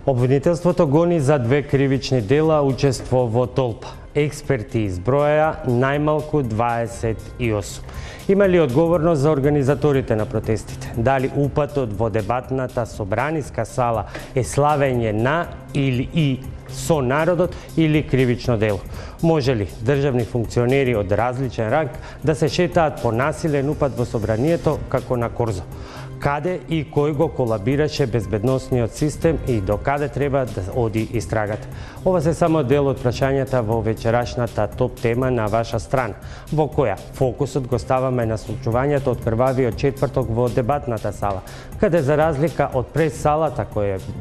Обвинителството гони за 2 кривични дела учество во толпа. Експерти изброја најмалку 28. Има ли одговорност за организаторите на протестите? Дали упатот во дебатната собраниска сала е славење на или и со народот или кривично дело? Може ли државни функционери од различен ранг да се шетаат по насилен упат во собранието како на корзо? Каде и кој го колабираше безбедносниот систем и до каде треба да оди истрагата? Ова се само дел од прашањата во вечерашната топ тема на ваша страна, во која фокусот го ставаме на случувањето од крвавиот четврток во дебатната сала, каде за разлика од прес салата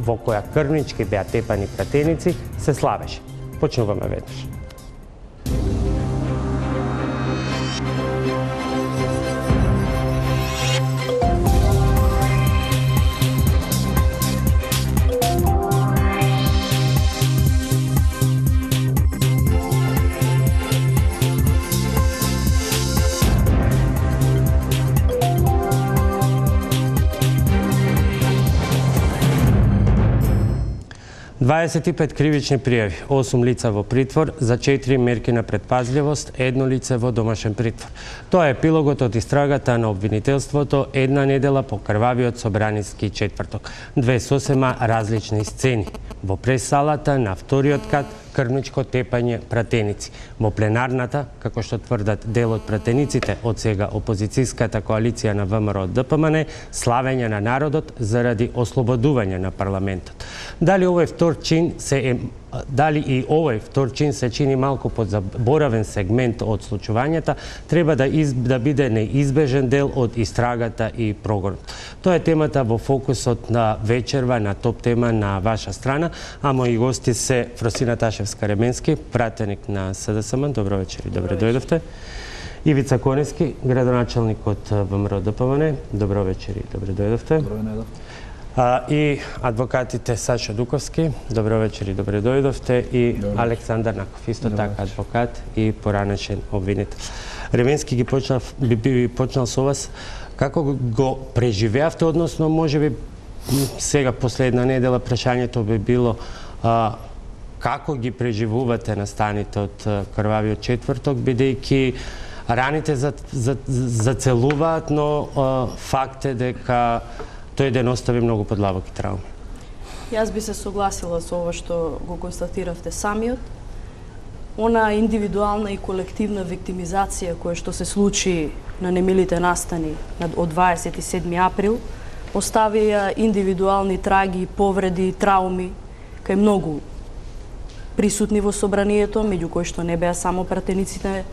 во која крвнички беа тепани пратеници, се славеше. Почнуваме веднаш. Дваесет и пет кривични пријави, 8 лица во притвор, за 4 мерки на предпазливост, 1 лице во домашен притвор. Тоа е епилогот од истрагата на обвинителството една недела по крвавиот собраниски четврток. 2 сосема различни сцени. Во прес-салата на вториот кат крвничко тепање пратеници. Во пленарната, како што тврдат дел од пратениците од сега опозицијската коалиција на ВМРО ДПМН, славење на народот заради ослободување на парламентот. Дали и овој втор чин се чини малку подзаборавен сегмент од случувањата, треба да биде неизбежен дел од истрагата и прогонот. Тоа е темата во фокусот на вечерва на топ тема на ваша страна, а мои гости се Фросина Ташевска-Ременски, пратеник на СДСМ. Добро вечер и добре дојдовте. Ивица Конески, градоначалник од ВМРО ДПМН. Добро вечер и добре дојдовте. Добро дојдовте. И адвокатите Сашо Дуковски, добро вечер и добре дојдовте, и Александар Наков, исто така адвокат и поранешен обвинител. Ременски би почнал со вас. Како го преживеавте, односно можеби сега последна недела прашањето би било како ги преживувате настаните од крвавиот четврток, бидејќи раните зацелуваат, но факт е дека тој ден остави многу подлабоки трауми. Јас би се согласила со ова што го констатиравте самиот. Она индивидуална и колективна виктимизација која што се случи на немилите настани од 27 април оставија индивидуални траги, повреди, трауми кај многу присутни во собранието, меѓу кои што не беа само пратениците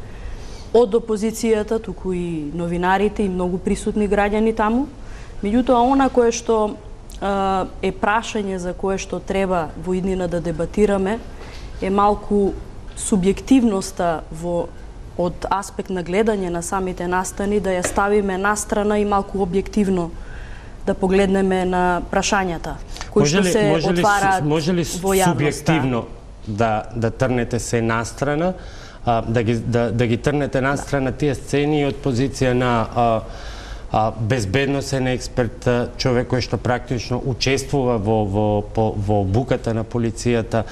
од опозицијата, туку и новинарите и многу присутни граѓани таму. Меѓутоа, она кое што е прашање за кое што треба во иднина да дебатираме е малку субјективноста од аспект на гледање на самите настани, да ја ставиме настрана и малку објективно да погледнеме на прашањата кои што се отвараат во јавноста. Може ли субјективно да трнете се настрана, да ги трнете настрана тие сцени од позиција на безбедносен експерт, човек кој што практично учествува во буката на полицијата?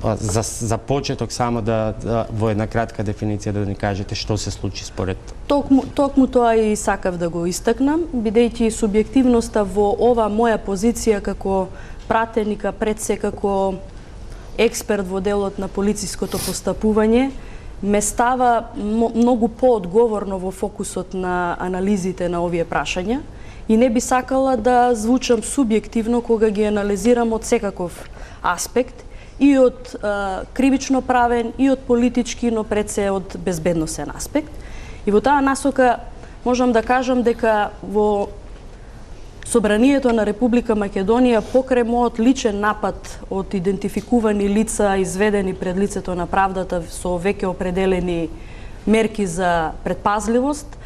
За почеток само во една кратка дефиниција да ни кажете што се случи според. Токму тоа и сакав да го истакнам, бидејќи субјективноста во ова моја позиција како пратеника, пред се како експерт во делот на полициското постапување, ме става многу поодговорно во фокусот на анализите на овие прашања и не би сакала да звучам субјективно кога ги анализирам од секаков аспект, и од кривично правен, и од политички, но пред се од безбедносен аспект. И во таа насока можам да кажам дека во Собранието на Република Македонија покрај мојот личен напад од идентификувани лица изведени пред лицето на правдата со веќе определени мерки за предпазливост,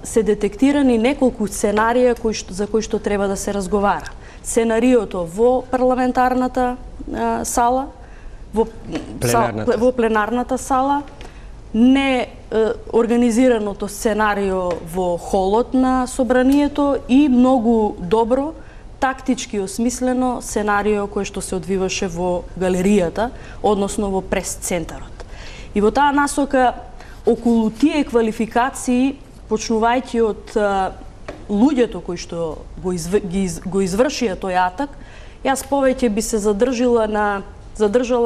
се детектирани неколку сценарија за кои што треба да се разговара. Сценариото во парламентарната сала, во пленарната сала, не организираното сценарио во холот на собранието и многу добро тактички осмислено сценарио кое што се одвиваше во галеријата, односно во прес-центарот. И во таа насока, околу тие квалификации, почнувајќи од луѓето кои што го извршија тој атак, јас повеќе би се задржала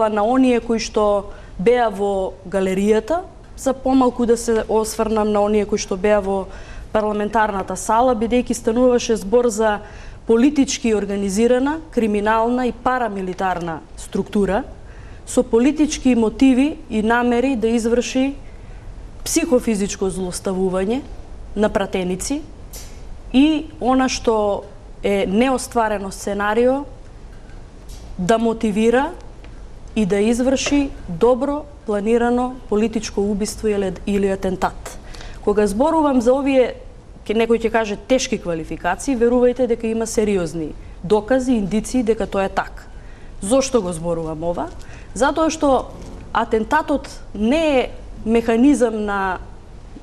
на оние кои што беа во галеријата, за помалку да се осврнам на оние кои што беа во парламентарната сала, бидејќи стануваше збор за политички организирана, криминална и парамилитарна структура со политички мотиви и намери да изврши психофизичко злоставување на пратеници и она што е неостварено сценарио да мотивира и да изврши добро планирано политичко убиство или атентат. Кога зборувам за овие, некој ќе каже тешки квалификации, верувајте дека има сериозни докази, индиции дека тоа е така. Зошто го зборувам ова? Затоа што атентатот не е механизам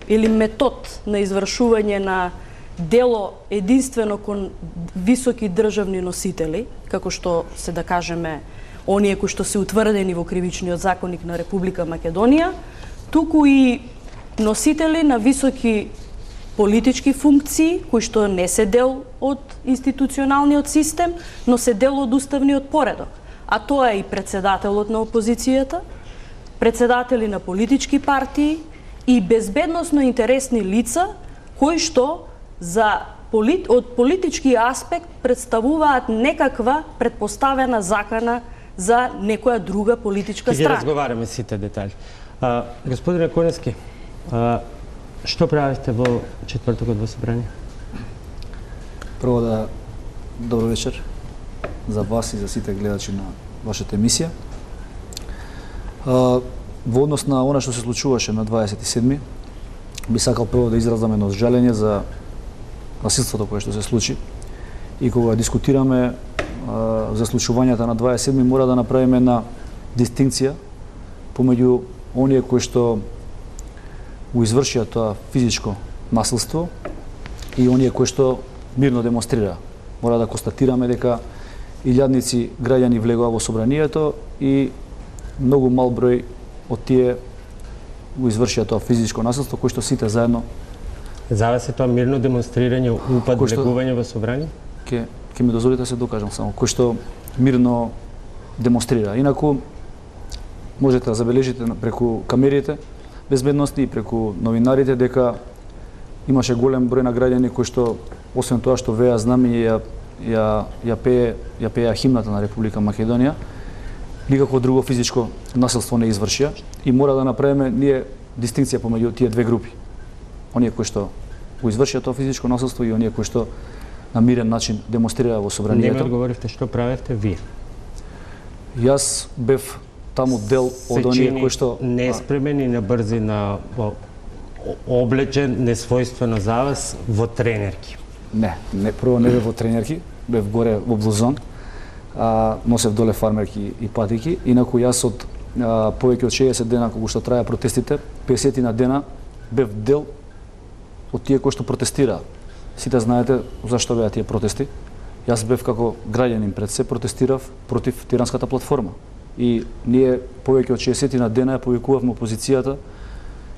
или метод на извршување на дело единствено кон високи државни носители, како што се да кажеме оние кои што се утврдени во кривичниот законник на Република Македонија, туку и носители на високи политички функции, кои што не се дел од институционалниот систем, но се дел од уставниот поредок. А тоа е и председателот на опозицијата, председатели на политички партии и безбедносно интересни лица, кои што од политички аспект представуваат некаква предпоставена закана за некоја друга политичка страна. Ќе разговараме сите детали. Господине Конески, што правите во четвртокот во собрание? Прво добро вечер за вас и за сите гледачи на вашата емисија. Во однос на она што се случуваше на 27-ми, би сакал прво да изразам едно жалење за насилството кое што се случи. И кога дискутираме за случувањата на 27-ми, мора да направиме една дистинкција помеѓу оние кои што го извршија тоа физичко насилство и оние кои што мирно демонстрираа. Мора да констатираме дека илјадници граѓани влегоа во собранието и многу мал број од тие го извршија тоа физичко насилство, кој што сите заедно. За вас е тоа мирно демонстрирање, упад, влегување во собрание? Ке ми дозволите да се докажам само, кој што мирно демонстрира. Инаку, можете да забележите преку камерите безбедности и преку новинарите дека имаше голем број на граѓани кои што, освен тоа што веа знамење, ја пеја химната на Република Македонија, никако друго физичко насилство не извршија и мора да направиме ние дистинкција помеѓу тие две групи. Оние кои што го извршија тоа физичко насилство и оние кои што на мирен начин демонстрираа во собранието. Не ми одговоривте што правевте вие. Јас бев таму дел од оние кои што неспремен и набрзина, облечен несвојствено за вас во тренерки. Не, прво не бев во тренерки, бев горе во блузон, носев доле фармерки и патики. Инаку јас од повеќе од 60 дена кога што траја протестите, 50 на дена бев дел од тие кои што протестираа. Сите знаете зашто беа тие протести. Јас бев како граѓанин пред се протестирав против тиранската платформа. И ние повеќе од 60 на дена ја повикувавме опозицијата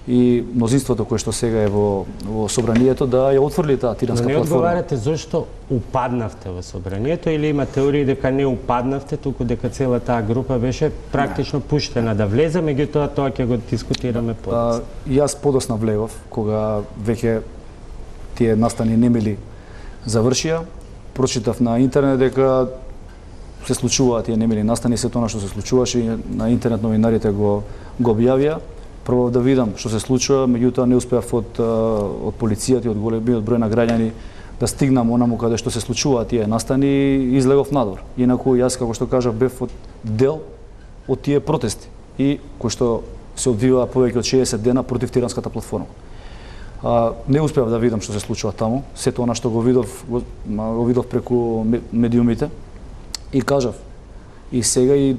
и мнозинството кое што сега е во собранието да ја отфрли таа тиранска платформа. Но не одговарате зошто упаднавте во собранието или има теории дека не упаднавте, туку дека цела таа група беше практично пуштена да влезе, меѓутоа тоа ќе го дискутираме подоцна. Јас подосна влегов кога веќе тие настани немили завршија. Прочитав на интернет дека се случуваат тие немили настани, се тоа што се случуваше и на интернет новинарите го објавија. Пробав да видам што се случува, меѓутоа не успеав од полицијата и од големиот број на граѓани да стигнам онаму каде што се случуваат тие настани и излегов надвор. Инаку јас, како што кажав, бев дел од тие протести и кои што се одвиваа повеќе од 60 дена против тиранската платформа. Не успеав да видам што се случува таму, сето она што го видов преку медиумите и кажав. И сега и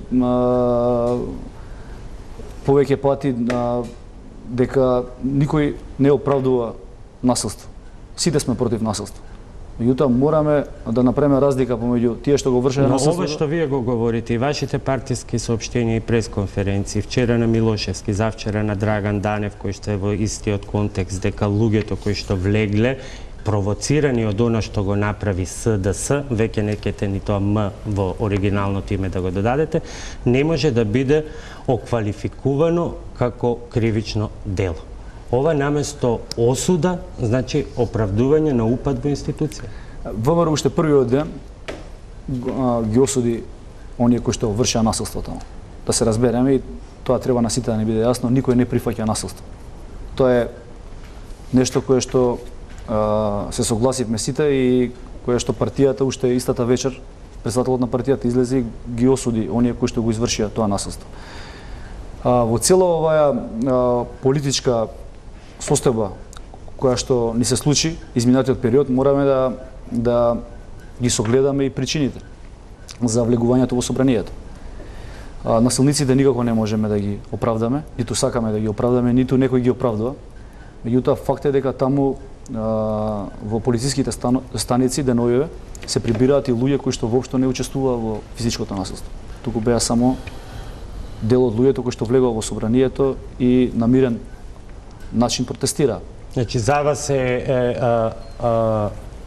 повеќе пати дека никој не оправдува насилство. Сите сме против насилство. Меѓутоа мораме да направиме разлика помеѓу тие што го вршеа Но насилството. ова што вие го говорите и вашите партиски соопштенија и пресконференции, вчера на Милошевски, завчера на Драган Данев, кој што е во истиот контекст, дека луѓето кои што влегле, провоцирани од она што го направи СДС, веќе не кете ни тоа М во оригиналното име да го додадете, не може да биде оквалификувано како кривично дело. Ова наместо осуда, значи оправдување на упад во институција. ВМРО уште првиот ден ги осуди оние кои што вршеа насилството. Да се разбереме и тоа треба на сите да не биде јасно, никој не прифаќа насилство. Тоа е нешто кое што се согласивме сите и кое што партијата уште истата вечер, председателот на партијата излезе и ги осуди оние кои што го извршија тоа насилство. Во цела оваа политичка состојба која што ни се случи изминатиот период, мораме да ги согледаме и причините за влегувањето во собранието. Насилниците никако не можеме да ги оправдаме, ниту сакаме да ги оправдаме, ниту некој ги оправдува. Меѓутоа факт е дека таму во полициските станици деновиве се прибираат и луѓе кои што воопшто не учествуваа во физичкото насилство. Туку беа само дел од луѓето кои што влегува во собранието и на мирен начин протестира. Значи, за вас е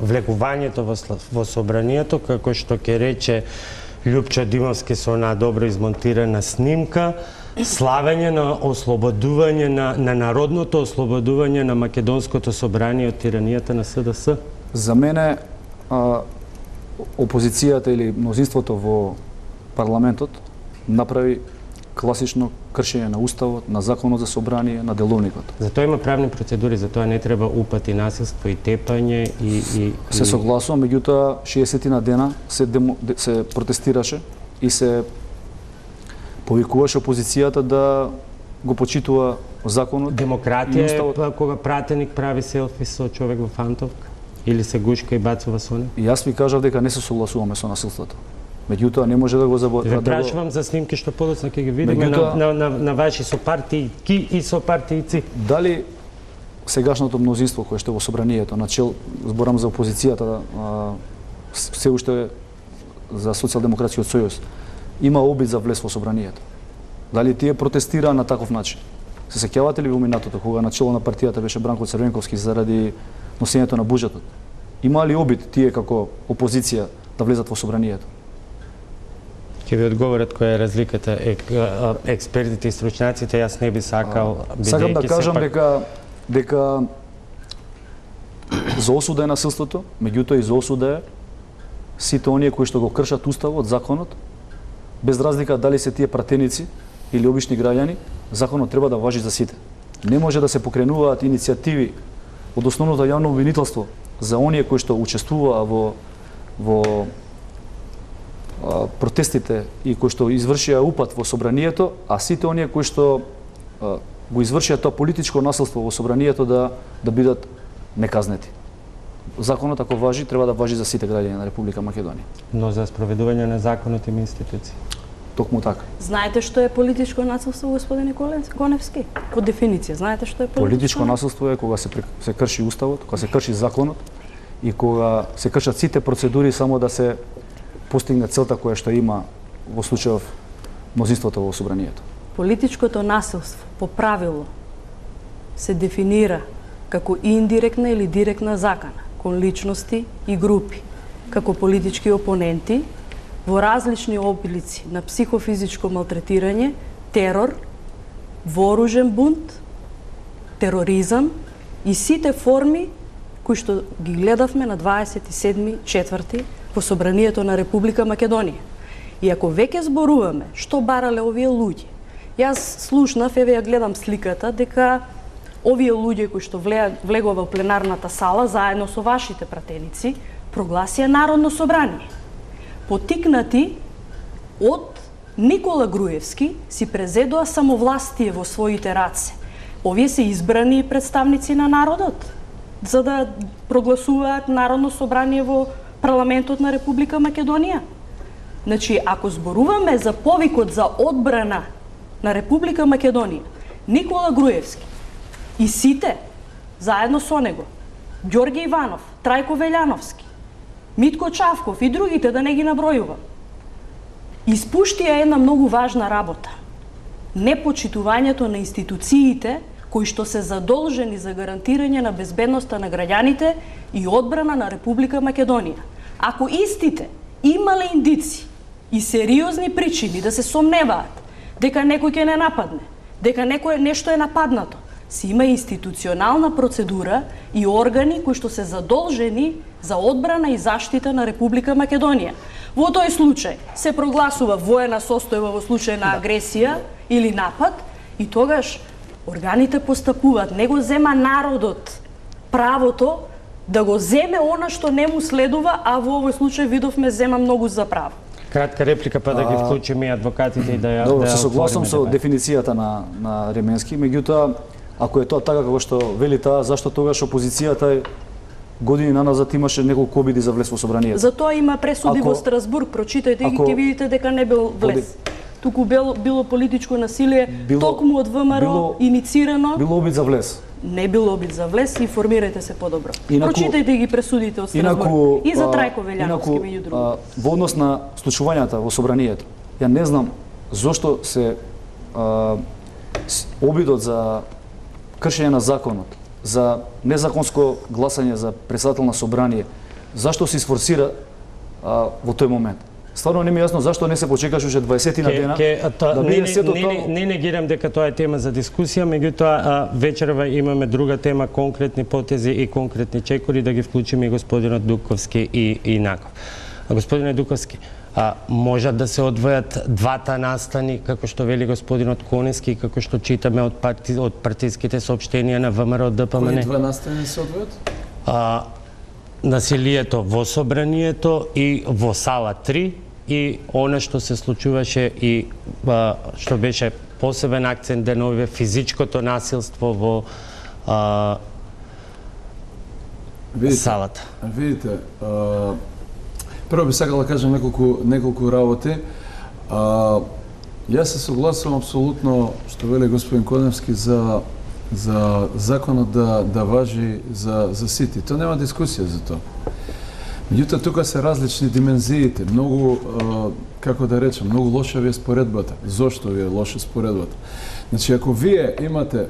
влегувањето во собранието, како што ќе рече Љупчо Димовски со она добро измонтирана снимка, славење на ослободување на народното ослободување на Македонското собрание од тиранијата на СДС? За мене опозицијата или мнозинството во парламентот направи класично кршење на уставот, на законот за собрание, на деловникот. За тоа има правни процедури, за тоа не треба упат и насилство и тепање и се согласувам, меѓутоа 60 дена се протестираше и се повикуваше опозицијата да го почитува законот. Демократија е кога пратеник прави селфи со човек во фантовка или се гушка и бацува со него? И јас ви кажав дека не се согласуваме со насилството. Меѓутоа не може да го забораваме. Ве прашувам за снимки што подоцна ќе ги видиме на ваши сопартијки и сопартијци. Дали сегашното мнозинство кое што во собранието, начел зборам за опозицијата, се уште за Социјалдемократскиот сојуз, има обид за влез во собранието? Дали тие протестираа на таков начин? Се сеќавате ли во минатото кога начело на партијата беше Бранко Црвенковски заради носењето на буџетот? Има ли обид тие како опозиција да влезат во собранието? Ќе ви одговорат која е разликата. Експертите и стручњаците, јас не би сакал... Сакам да кажам дека за осуда е насилството, меѓутоа и за осуда е сите оние кои што го кршат уставот, законот, без разлика дали се тие пратеници или обични граѓани, законот треба да важи за сите. Не може да се покренуваат иницијативи од основното јавно обвинителство за оние кои што учествуваа во протестите и кои што извршија упад во собранието, а сите оние кои што го извршија тоа политичко насилство во собранието да бидат неказнети. Законот ако важи, треба да важи за сите граѓани на Република Македонија. Но за спроведување на законот има институции. Токму така. Знаете што е политичко насилство, господине Гоневски? По дефиниција, знаете што е политичко насилство? Е кога се крши уставот, кога се крши законот и кога се кршат сите процедури само да се постигне целта која што има во случајов мнозинството во собранието. Политичкото насилство по правило се дефинира како индиректна или директна закана кон личности и групи, како политички опоненти во различни облици на психофизичко малтретирање, терор, вооружен бунт, тероризам и сите форми кои што ги гледавме на 27.4. во собранието на Република Македонија. И ако веќе зборуваме што барале овие луѓе, јас слушнав, еве ја гледам сликата, дека овие луѓе кои што влегува во пленарната сала заедно со вашите пратеници прогласија Народно собрание. Потикнати од Никола Груевски си презедоа самовластие во своите раце. Овие се избрани представници на народот за да прогласуваат Народно собрание во парламентот на Република Македонија. Значи, ако зборуваме за повикот за одбрана на Република Македонија, Никола Груевски и сите, заедно со него, Ѓорѓе Иванов, Трајко Велјановски, Митко Чавков и другите, да не ги набројувам, испуштија една многу важна работа. Непочитувањето на институциите кои што се задолжени за гарантирање на безбедноста на граѓаните и одбрана на Република Македонија. Ако истите имале индици и сериозни причини да се сомневаат дека некој ќе не нападне, дека некој нешто е нападнато, си има институционална процедура и органи кои што се задолжени за одбрана и заштита на Република Македонија. Во тој случај се прогласува воена состојба во случај на агресија или напад и тогаш органите постапуваат. Не го зема народот правото да го земе она што не му следува, а во овој случај видовме зема многу за право. Кратка реплика, па да ги вклучиме и адвокатите и да ја Добро, се согласувам со дефиницијата на Ременски, меѓутоа, ако е тоа така како што вели таа, зашто тогаш опозицијата години наназад имаше неколку обиди за влез во собранието? За тоа има пресуди во Страсбург, прочитајте ги, ќе видите дека не бил влез. Туку било политичко насилие, токму од ВМРО иницирано. Било обид за влез. Не било обид за влез, информирајте се подобро. Прочитајте ги пресудите од Страсбург. И за Трајко Велјановски меѓу други. Во однос на случувањата во собранието, ја не знам зошто се обидот за кршење на законот, за незаконско гласање за председател на собрание, зашто се изфорсира во тој момент? Стварно не ми е јасно зашто не се почекаше уште 20 на дена да биде сето тоа. Не негирам дека тоа е тема за дискусија, меѓутоа вечерва имаме друга тема, конкретни потези и конкретни чекори, да ги вклучиме и господинот Дуковски и Наков. Господине Дуковски, можат да се одвојат двата настани, како што вели господинот Конески, како што читаме од партиските соопштенија на ВМРО ДПМН. Кои два настани се одвојат? Насилието во собранието и во сала 3 и она што се случуваше и што беше посебен акцент деновиве, физичкото насилство во салата. Видите, прво би сакал да кажам неколку работи. Јас се согласувам апсолутно што вели господин Коневски за законот да важи за сите. Тоа нема дискусија за тоа. Меѓутоа, тука се различни димензиите. Многу, како да речем, многу лоша ви е споредбата. Зошто ви е лоша споредбата? Значи, ако вие имате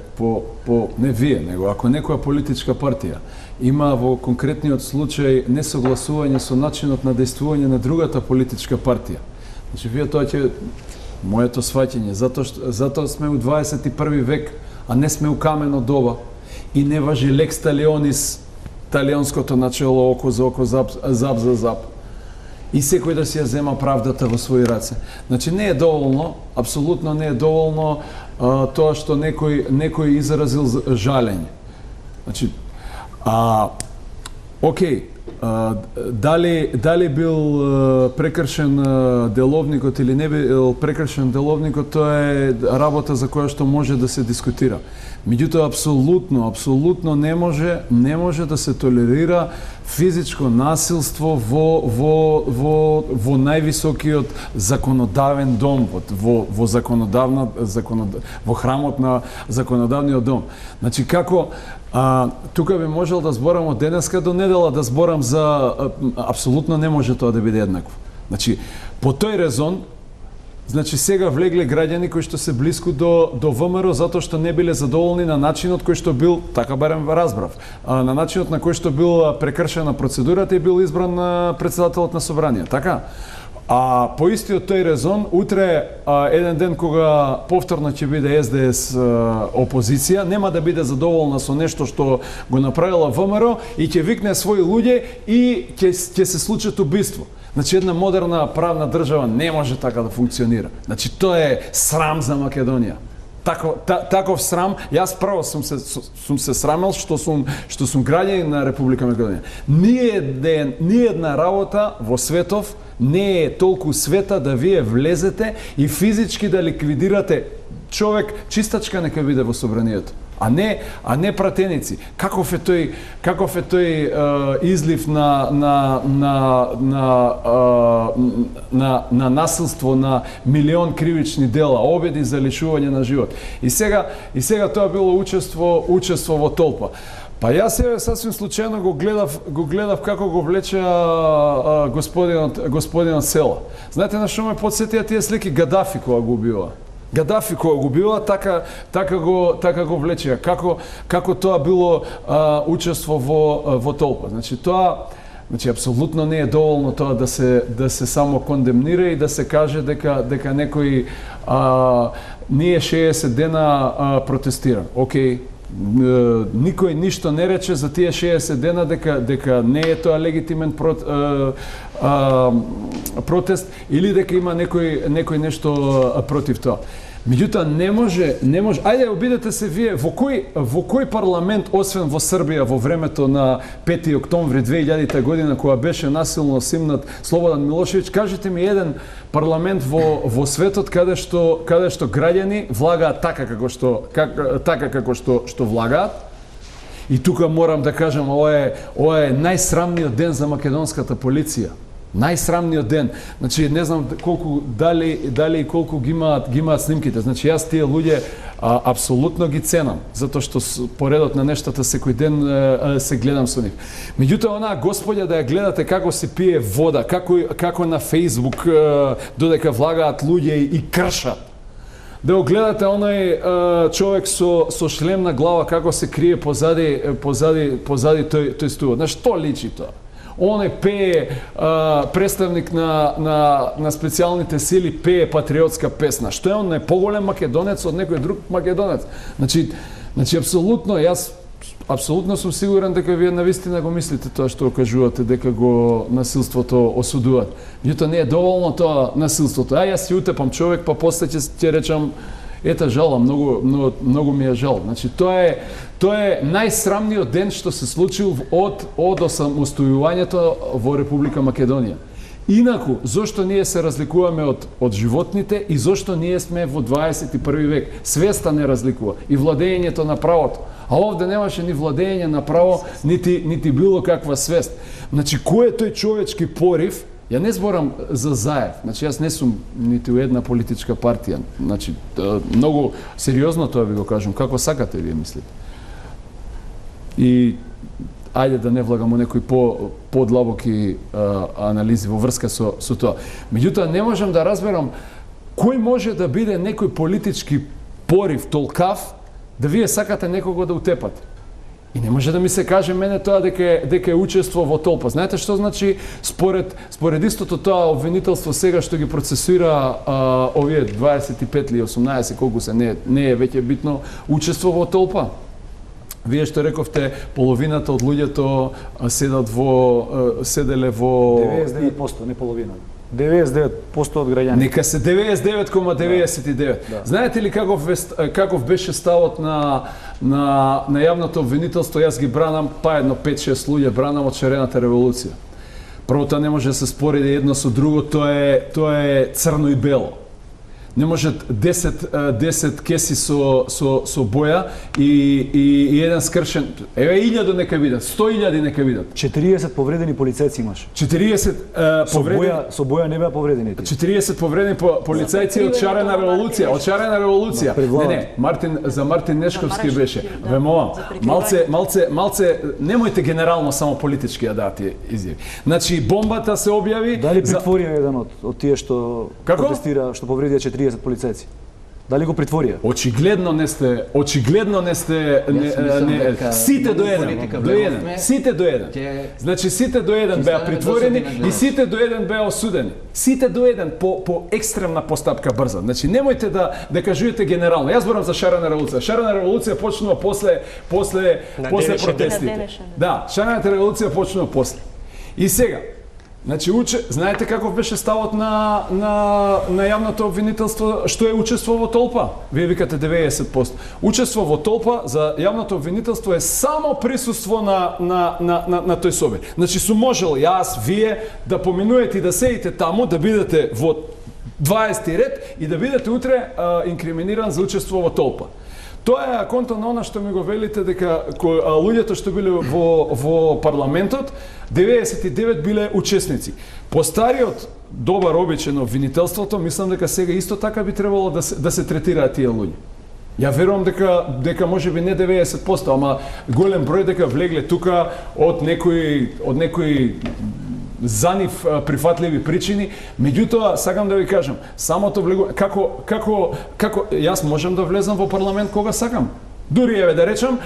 не вие, него ако некоја политичка партија има во конкретниот случај несогласување со начинот на действување на другата политичка партија, значи, вие тоа ќе моето сваќање, затоа сме у 21 век, а не сме у камено доба и не важи лекс талионис, талионското начело око за око, заб за заб. И секој да си ја зема правдата во своји раце. Значи не е доволно, апсолутно не е доволно тоа што некој изразил жалење. Значи, окей, дали бил прекршен деловникот или не бил прекршен деловникот, тоа е работа за која што може да се дискутира. Меѓутоа, апсолутно не може да се толерира физичко насилство во највисокиот законодавен дом, во храмот на законодавниот дом. Значи, како тука би можел да зборам од денеска до недела, да зборам за апсолутно не може тоа да биде еднакво. Значи, по тој резон, значи сега влегле граѓани кои што се блиску до ВМРО затоа што не биле задоволни на начинот кој што бил, така барем разбрав, на начинот на кој што бил прекршена процедурата и бил избран председателот на собрание, така? По истиот тој резон, утре еден ден кога повторно ќе биде СДС опозиција, нема да биде задоволна со нешто што го направила ВМРО и ќе викне своји луѓе и ќе се случат убиство. Значи, една модерна правна држава не може така да функционира. Значи, тоа е срам за Македонија. Таков срам, јас прво сум се срамел што сум граѓанин на Република Македонија. Ни една работа во светов не е толку света да вие влезете и физички да ликвидирате човек, чистачка нека биде во собранието, а не пратеници. Каков е тој излив на насилство, на милион кривични дела, обиди за лишување на живот. И сега тоа било учество во толпа. Па јас се сасвим случајно го гледав како го влече господинот Села. Знаете на што ме потсетија тие слики Гадафи кога го убива? Гадафи кога го убива, така го влечеа. Како тоа било учество во толпа. Значи апсолутно не е доволно тоа да се само кондемнира и да се каже дека некој ние 60 дена протестира. Океј, никој ништо не рече за тие 60 дена дека не е тоа легитимен протест или дека има некој нешто против тоа. Меѓутоа не може, ајде обидете се вие во кој парламент освен во Србија во времето на 5 октомври 2000 година кога беше насилно симнат Слободан Милошевиќ, кажете ми еден парламент во светот каде што граѓани влагаат така како што влагаат. И тука морам да кажам, ова е најсрамниот ден за македонската полиција. Најсрамниот ден. Значи, не знам колку дали и колку ги имаат снимките. Значи, јас тие луѓе апсолутно ги ценам, затоа што поредот на нештата секој ден се гледам со нив. Меѓутоа, онаа господја да ја гледате како се пие вода, како на Facebook додека влагаат луѓе и кршат. Да го гледате оној човек со шлем на глава како се крие позади тој стувот. На што личи тоа? Он пее представник на специјалните сили, пее патриотска песна. Што е он не поголем македонец од некој друг македонец? Значи апсолутно јас апсолутно сум сигурен дека вие навистина го мислите тоа што кажувате дека го насилството осудуваат. Меѓутоа не е доволно тоа насилството. Јас си утепам човек, па после ќе речам ета жала, многу ми е жал. Значи тоа е најсрамниот ден што се случил од осамостојувањето во Република Македонија. Инаку, зошто ние се разликуваме од животните и зошто ние сме во 21 век? Свеста не разликува и владењето на правото. А овде немаше ни владење на право, нити било каква свест. Значи, кој е тој човечки порив? Ја не зборам за Заев. Значи, јас не сум нити у една политичка партија. Значи, многу сериозно тоа ви го кажам. Како сакате вие мислите? И ајде да не влагам у некои подлабоки анализи во врска со тоа. Меѓутоа, не можам да разберам кој може да биде некој политички порив толкав да вие сакате некого да утепате. И не може да ми се каже мене тоа дека е учество во толпа. Знаете што значи според истото тоа обвинителство сега што ги процесуира овие 25 или 18 колку се не е веќе битно учество во толпа. Вие што рековте, половината од луѓето седеле во 99%, не половина. 99% од граѓани. Нека се 99,99. Да. Знаете ли каков беше ставот на јавното обвинителство? Јас ги бранам, па едно 5-6 луѓе бранам од шарената револуција. Првото не може да се спореди едно со друго, тоа е црно и бело. Не може 10 кеси со боја и еден скршен. Еве 1000 нека видат, 100.000 нека видат. 40 повредени полицајци имаш. 40 повредени со боја не беа повредени. 40 повредени полицајци од шарена револуција, Не, за Мартин Нешковски беше. Ве молам, малце немојте генерално само политички да дадете изјави. Значи бомбата се објави. Дали притворија еден од тие што протестира, што повредија 40 полицајци? Дали го притворија? Очигледно не сте сите до еден. Сите до еден. Значи сите до еден беа притворени и сите до еден беа осудени. Сите до еден по екстремна постапка брза. Значи немојте да кажувате генерално. Јас зборам за шарена револуција. Шарена револуција почнува после протестите. Да, шарената револуција почнува после. И сега, значи, знаете каков беше ставот на јавното обвинителство, што е учество во толпа? Вие викате 90%. Учество во толпа за јавното обвинителство е само присуство на тој собир. Значи, сум можел јас, вие, да поминуете и да седите таму, да бидете во 20 ред и да бидете утре инкриминиран за учество во толпа. Тоа е конто на она што ми го велите дека луѓето што биле во парламентот, 99 биле учесници. По стариот добар обичај на обвинителството, мислам дека сега исто така би требало да се третираат тие луѓе. Ја верувам дека можеби не 90%, ама голем број дека влегле тука од некои за нив прифатливи причини. Меѓутоа, сакам да ви кажам, самото влегување, како јас можам да влезам во парламент кога сакам. Дури еве да речам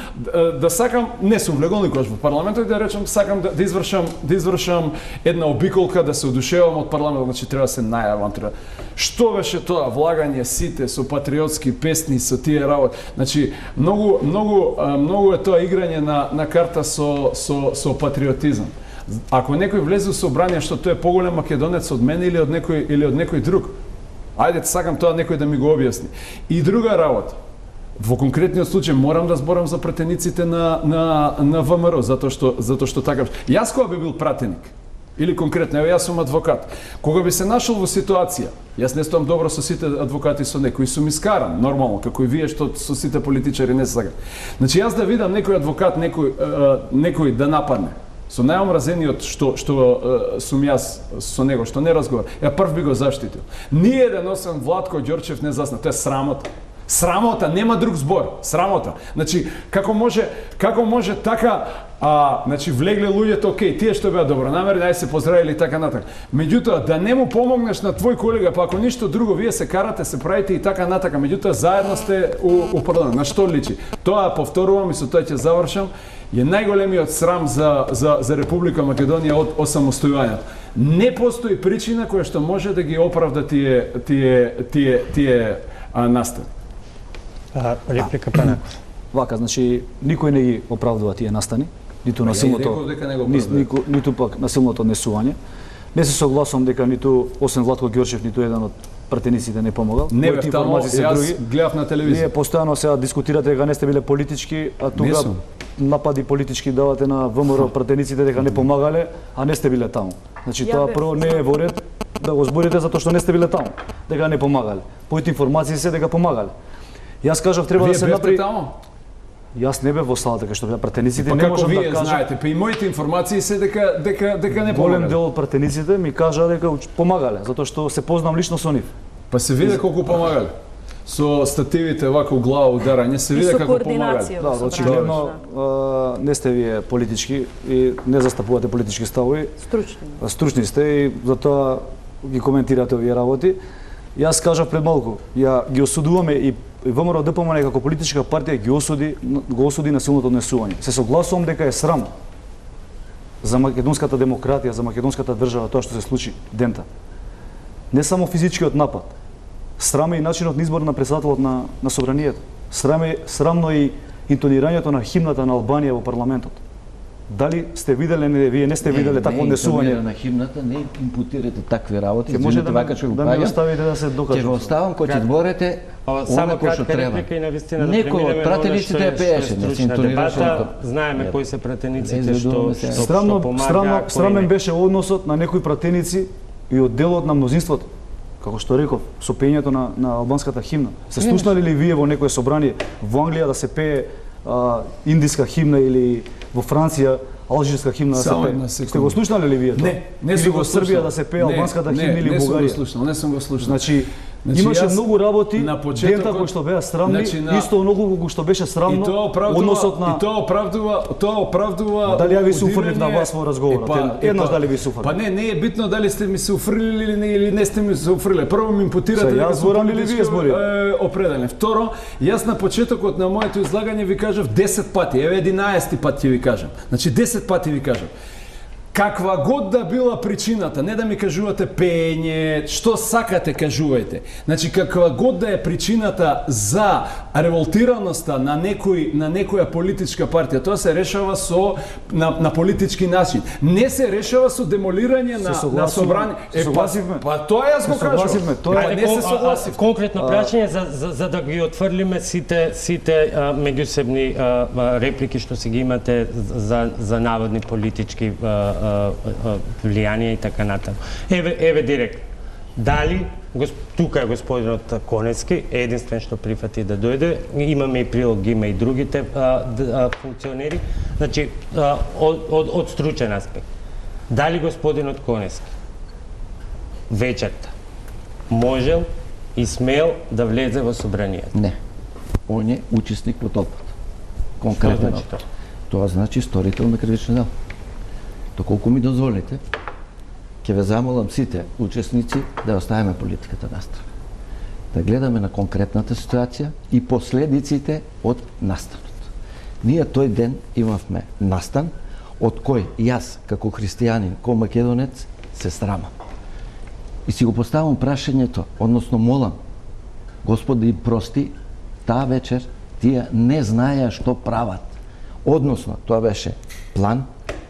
да сакам, не сум влегол никогаш во парламентот и да речам сакам да извршам една обиколка, да се одушевам од парламентот, значи треба да се најавам, треба. Што беше тоа влагање сите со патриотски песни, со тие работи. Значи многу е тоа играње на карта со патриотизам. Ако некој влезе во собрание што тој е поголем македонец од мене или од некој друг, ајде сакам тоа некој да ми го објасни. И друга работа. Во конкретниот случај морам да зборам за пратениците на ВМРО, затоа што така. Јас кога би бил пратеник, или конкретно, јас сум адвокат, кога би се нашол во ситуација, јас не стоам добро со сите адвокати, со некои сум искаран, нормално, како и вие што со сите политичари не сакат. Значи јас да видам некој адвокат, некој да нападне, со најомразениот што сум јас со него, што не разговар, ја прв би го заштитил. Ниеден освен Владко Ѓорчев не засна, тоа е срамота. Срамота, нема друг збор, срамота. Значи, како може така, значи влегле луѓето, окей, тие што беа добронамерни, ај се поздравили така натака. Меѓутоа, да не му помогнеш на твој колега, па ако ништо друго, вие се карате, се правите и така натака, меѓутоа заедно сте у парламент. На што личи? Тоа повторувам и со тоа ќе завршам, е најголемиот срам за Република Македонија од осамостојувањето. Не постои причина која што може да ги оправда тие настани. Реплика Панаков. Вака, значи никој не ги оправдува тие настани, ниту насилното, ниту пак насилното однесување. Не се согласувам дека ниту освен Владко Ѓорчев ниту еден од пратениците не помогал. Не бе таму, јас гледав на телевизија. Ние постојано сега дискутирате дека не сте биле политички, а тука напади политички давате на ВМРО пратениците дека не помагале, а не сте биле таму. Значи тоа прво не е во ред да го зборите затоа што не сте биле таму, дека не помагале. Поите информации се дека помагале. Јас кажав треба да се направи. Јас не бев во салата кај што беа пратениците, не можам да кажам. Знаете, па и моите информации се дека не помагале. Голем дел од пратениците ми кажа дека помагале, затоа што се познам лично со нив. Па се виде колку помагале. Со стативите вака у глава ударање се виде како помагале. Да, очигледно не сте вие политички и не застапувате политички ставови. Стручни сте и затоа ги коментирате овие работи. Јас кажав пред малку, ја ги осудуваме и ВМРО ДПМН како политичка партија го осуди насилното однесување. Се согласувам дека е срам за македонската демократија, за македонската држава тоа што се случи дента. Не само физичкиот напад, срам е и начинот на избор на претседателот на собранието. Срамно и интонирањето на химната на Албанија во парламентот. Дали сте виделе, вие не сте виделе такво однесување на химната, не импутирате такви работи. Ќе може да ми оставите да се докажам. Ќе го оставам кога ќе зборите само кратка реплика и навистина да некој од пратениците ја пееше, не се интонираше. Знаеме кои се пратениците што срамен беше односот на некои пратеници и од делот на мнозинството. Како што реков, со пењето на албанската химна. Се слушнали ли вие во некое собрание во Англија да се пее индиска химна или во Франција алжирска химна да се пее? Сте го слушнали ли вие тоа? Не сум го слушнал. Србија да се пее албанската химна или Бугарија? Не сум го слушнал. Значи имаше многу работи дента кои што беа срамни, исто многу кои што беше срамно односот на. И тоа оправдува. Дали ја ви се уфрлив на вас во разговорот? Еднаш дали ви се уфрлив? Па не е битно дали сте ми се уфрлили или не сте ми се уфрлили. Прво ми импутирате дека зборам или вие зборите? Определен. Второ, јас на почетокот на моето излагање ви кажав 10 пати, еве 11 пат ќе ви кажам. Значи 10 пати ви кажам. Каква год да била причината, не да ми кажувате пење, што сакате кажувајте. Значи каква год да е причината за револтираноста на некоја политичка партија, тоа се решава на политички начин. Не се решава со демолирање на собрание. Па тоа јас го кажувам. Тоа не се согласив. Конкретно прашање за да ги отфрлиме сите меѓусебни реплики што си ги имате за наводни политички влијание и така натаму. Еве директно. Дали тука е господинот Конески, единствен што прифати да дојде, имаме и прилог, има и другите функционери, значи од стручен аспект. Дали господинот Конески вечерта можел и смел да влезе во собранието? Не. он е учесник во толпата. Конкретно. Тоа значи сторител на кривично дело. Доколку ми дозволите, ќе ве замолам сите учесници да оставиме политиката настрана. Да гледаме на конкретната ситуација и последиците од настанот. Ние тој ден имавме настан од кој јас, како христијанин, како македонец, се срамам. И си го поставам прашањето, односно молам, Господ да им прости, таа вечер тие не знаеа што прават. Односно, тоа беше план,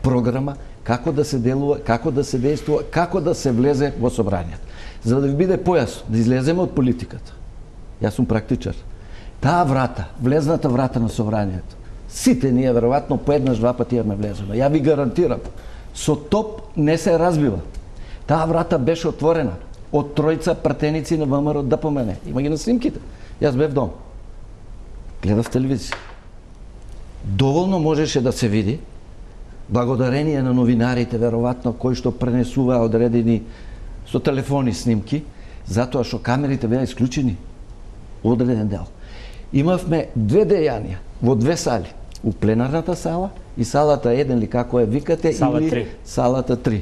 програма, како да се делува, како да се действува, како да се влезе во собранието. За да ви биде појасно, да излеземе од политиката. Јас сум практичар. Таа врата, влезната врата на собранието, сите ние веројатно по еднаш-два пати ја влеземе. Ја ви гарантирам, со топ не се разбива. Таа врата беше отворена од тројца пратеници на ВМРО ДПМН. Има ги на снимките. Јас бев дом. Гледав телевизија. Доволно можеше да се види, благодарение на новинарите, веројатно, кои што пренесуваа одредени со телефони снимки, затоа што камерите беа исклучени одреден дел. Имавме две дејанија во две сали. У пленарната сала и салата 1 или како ја викате, Сала или 3. Салата 3.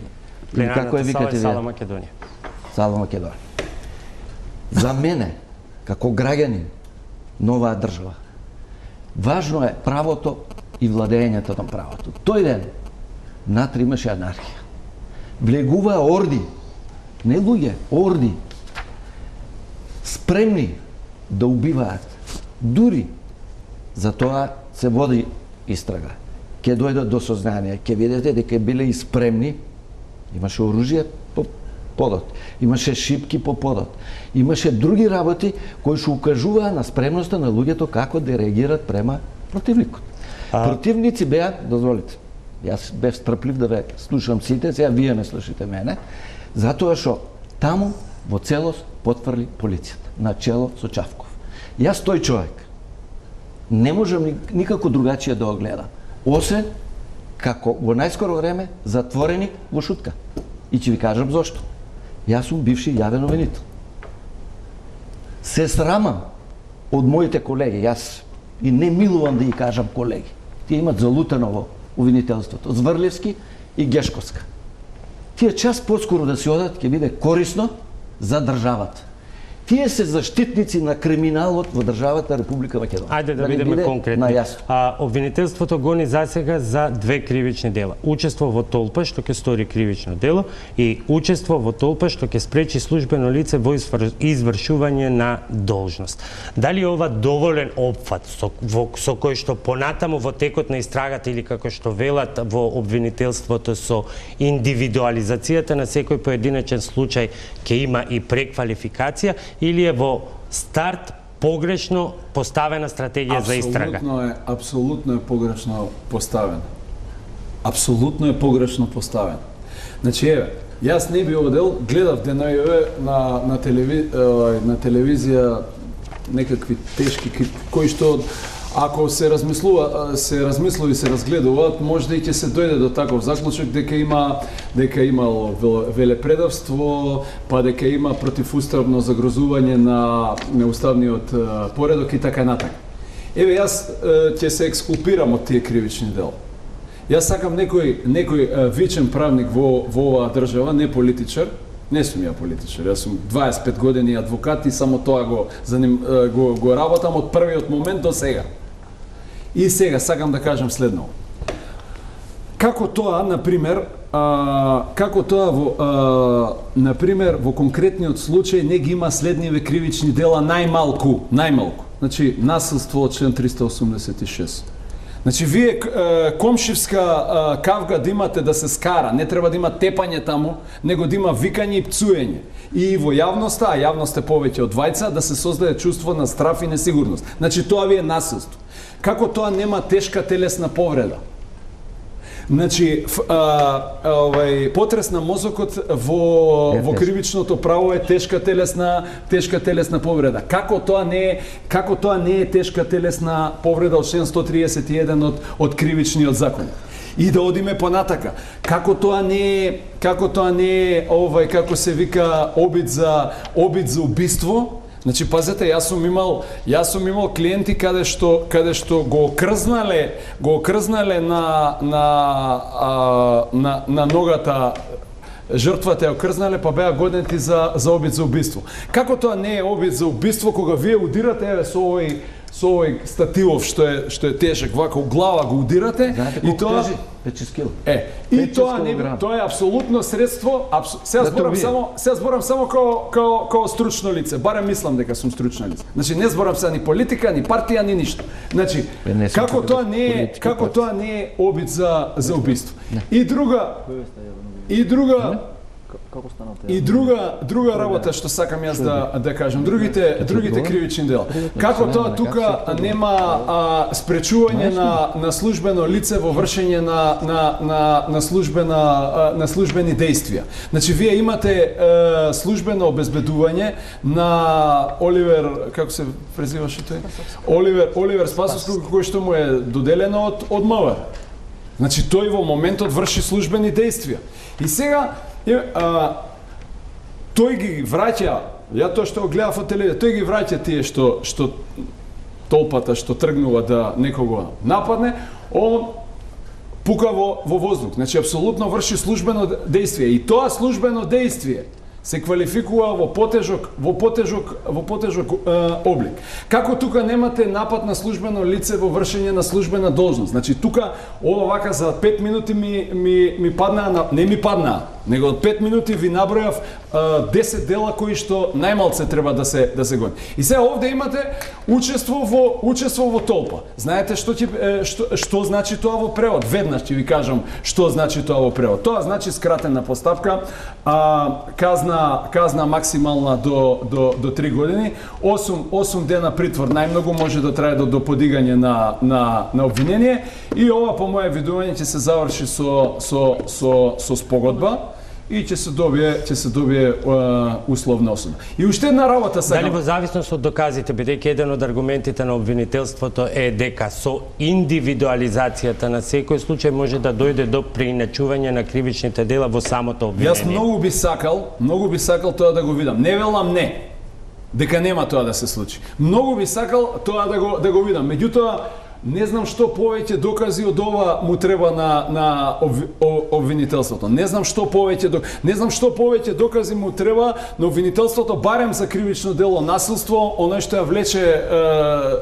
Или како ја викате Сала Македонија. Сала Македонија. За мене, како граѓанин на оваа држава, важно е правото и владењето на правото. Тој ден внатре имаше анархија. Влегуваа орди, не луѓе, орди, спремни да убиваат. Дури за тоа се води истрага. Ке дојдат до сознание, ке видите дека биле и спремни. Имаше оружје по подот, имаше шипки по подот, имаше други работи кои што укажуваа на спремноста на луѓето како да реагират према противникот. Противници беа, дозволите, јас бев стрплив да ве слушам сите, сега вие ме слушате мене, затоа што таму во целост потврли полицијата, на чело со Чавков. Јас тој човек не можам никако другачие да го гледам, освен како во најскоро време затворени во шутка. И ќе ви кажам зошто. Јас сум бивши јавен обвинител. Се срамам од моите колеги, јас и не милувам да ги кажам колеги. Тие имат залутено во обвинителството, Зврлевски и Гешковска. Тие час поскоро да си одат ќе биде корисно за државата. Тие се заштитници на криминалот во државата Република Македонија. Ајде да бидеме конкретни. Обвинителството гони засега за две кривични дела. Учество во толпа што ќе стори кривично дело и учество во толпа што ќе спречи службено лице во извршување на должност. Дали ова доволен опфат со кој што понатаму во текот на истрагата или како што велат во обвинителството со индивидуализацијата на секој поединечен случај ќе има и преквалификација, или е во старт погрешно поставена стратегија за истрага? Апсолутно е погрешно поставена. Апсолутно е погрешно поставена. Значи, еве, јас не би одел, гледав денојове на телевизија некакви тешки кои што ако се размислува и се разгледуваат, може да и ќе се дојде до таков заклучок дека имало велепредавство, па дека има противуставно загрозување на уставниот поредок и така натака. Еве, јас ќе се екскулпирам од тие кривични дела. Јас сакам некој вичен правник во оваа држава, не политичар, не сум ја политичар, јас сум 25 години адвокат и само тоа го работам од првиот момент до сега. И сега сакам да кажам следно. Како тоа, например, во конкретниот случај не ги има следниве кривични дела најмалку. Значи, насилство од член 386. Значи, вие комшивска кавга да имате да се скара, не треба да има тепање таму, него да има викање и пцуење. И во јавноста, а јавност е повеќе од двајца, да се создаде чувство на страф и несигурност. Значи, тоа ви е насилство. Како тоа нема тешка телесна повреда? Значи, потрес на мозокот во кривичното право е тешка телесна повреда. Како тоа не е тешка телесна повреда од член 131 од кривичниот закон? И да одиме понатака. Како тоа не е како се вика обид за убиство? Значи пазете, јас сум имал клиенти каде што го окрзнале на ногата, жртвата ја окрзнале, па беа годнети за обид за убиство. Како тоа не е обид за убиство кога вие удирате еве со овој стативов што е тежек, вака у глава го удирате. Знаете и тоа тежи? 5 кг. И тоа е апсолутно средство, сега зборам само као стручно лице, барем мислам дека сум стручно лице. Значи не зборам сега ни политика, ни партија, ни ништо. Значи како тоа не е обид за убиство. И друга работа што сакам јас да кажам, другите кривични дела. Како тоа тука нема спречување на службено лице во вршење на службени действија. Значи вие имате службено обезбедување на Оливер, како се презиваше тој? Оливер Спасовски, кој што му е доделено од МВР. Значи тој во моментот врши службени действија. И сега тој ги враќа, ја тоа што го гледав од телевизија, тој ги враќа тие што толпата што тргнува да некого нападне, он пука во воздух. Значи апсолутно врши службено действие и тоа службено действие се квалификува во потежок облик. Како тука немате напад на службено лице во вршење на службена должност. Значи тука ова вака за 5 минути ми паднаа, не ми паднаа, него од 5 минути ви набројав 10 дела кои што најмалце треба да се гони. И сега овде имате учество во толпа. Знаете што значи тоа во превод? Веднаш ќе ви кажам што значи тоа во превод. Тоа значи скратена поставка, казна максимална до 3 години, 8 дена притвор најмногу може да трае до подигање на обвинение и ова по моје видување ќе се заврши со спогодба и ќе се добие условна осуда. И уште една работа сакам. Дали во зависност од доказите, бидејќи еден од аргументите на обвинителството е дека со индивидуализацијата на секој случај може да дојде до преиначување на кривичните дела во самото обвинение. Јас многу би сакал тоа да го видам. Не велам не, дека нема тоа да се случи. Многу би сакал тоа да го видам. Меѓутоа, не знам што повеќе докази од ова му треба на обвинителството. Не знам што повеќе докази му треба на обвинителството барем за кривично дело насилство, оној што ја влече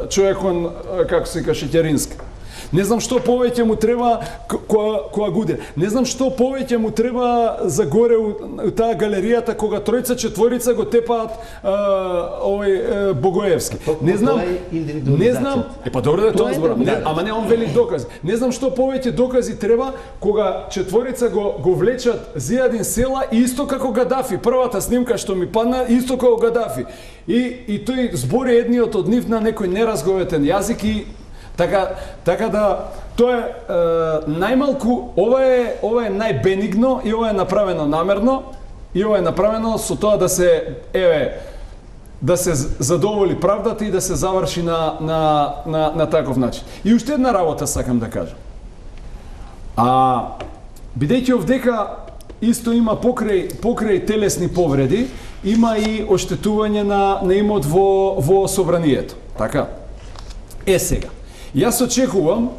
човекон, како се вика, Шеќерински. Не знам што повеќе му треба коагудира. Не знам што повеќе му треба за горе у таа галеријата кога тројца четворица го тепаат овој Богоевски. Не знам. Па добро да тоа зборам. Ама не, он вели докази. Не знам што повеќе докази треба кога четворица го влечат Зијадин Села исто како Гадафи. Првата снимка што ми падна исто како Гадафи. И тој збори едниот од нив на некој неразговетен јазик и Така да, тоа е најмалку, ова е најбенигно и ова е направено намерно и ова е направено со тоа да се задоволи правдата и да се заврши на таков начин. И уште една работа сакам да кажам. Бидејќи овдека исто има покрај телесни повреди, има и оштетување на имот во собранието. Така? Сега. Јас очекувам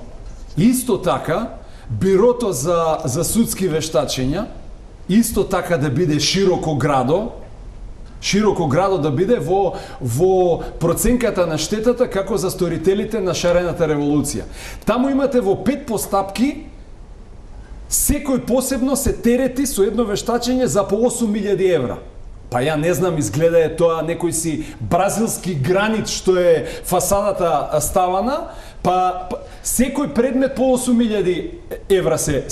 исто така бирото за судски вештачења исто така да биде широко градо да биде во проценката на штетата како за сторителите на шарената револуција. Таму имате во 5 постапки секој посебно се терети со едно вештачење за по 8.000 евра. Па ја не знам, изгледа е тоа некој си бразилски гранит што е фасадата ставана, па секој предмет по 8.000 евра се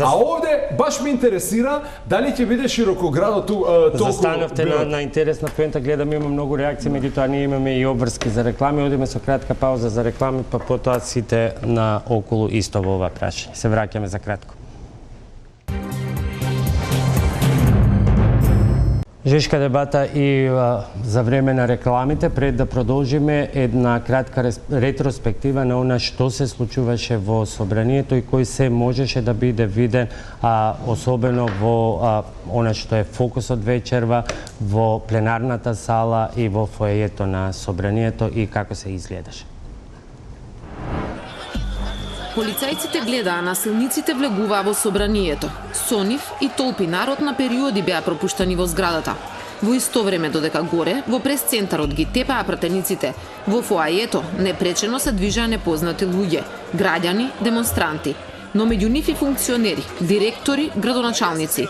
А овде баш ме интересира дали ќе биде широкоградо толку. Застанавте на интересна поента, гледам има многу реакции, меѓутоа ние имаме и обврски за реклами, одиме со кратка пауза за реклами, па потоа сите на околу исто во ова прашање. Се враќаме за кратко. Жешка дебата и за време на рекламите, пред да продолжиме една кратка ретроспектива на она што се случуваше во собранието и кој се можеше да биде виден, особено во она што е фокусот вечерва, во пленарната сала и во фоејето на собранието и како се изгледаше. Полицајците гледаа насилниците влегуваа во собранието. Со нив и толпи народ на периоди беа пропуштани во зградата. Во исто време, додека горе, во прес-центарот ги тепаа пратениците. Во фоајето непречено се движаа непознати луѓе, граѓани, демонстранти. Но меѓу нив и функционери, директори, градоначалници.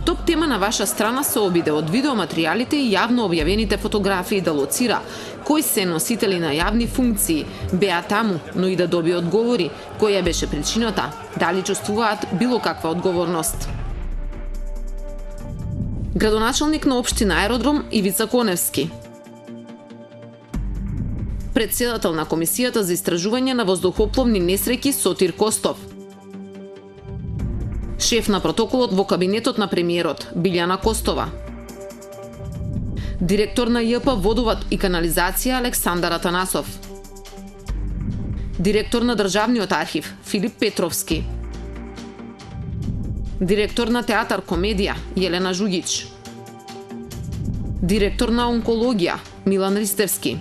Топ тема на ваша страна се обиде од видеоматеријалите и јавно објавените фотографии да лоцира кои се носители на јавни функции беа таму, но и да добие одговори која беше причината, дали чувствуваат било каква одговорност. Градоначалник на општина Аеродром Ивица Коневски. Председател на Комисијата за истражување на воздухопловни несреќи Сотир Костов. Шеф на протоколот во кабинетот на премиерот Билјана Костова. Директор на ЈП Водовод и канализација Александар Атанасов. Директор на Државниот архив Филип Петровски. Директор на Театар Комедија Јелена Жугич. Директор на онкологија Милан Ристевски.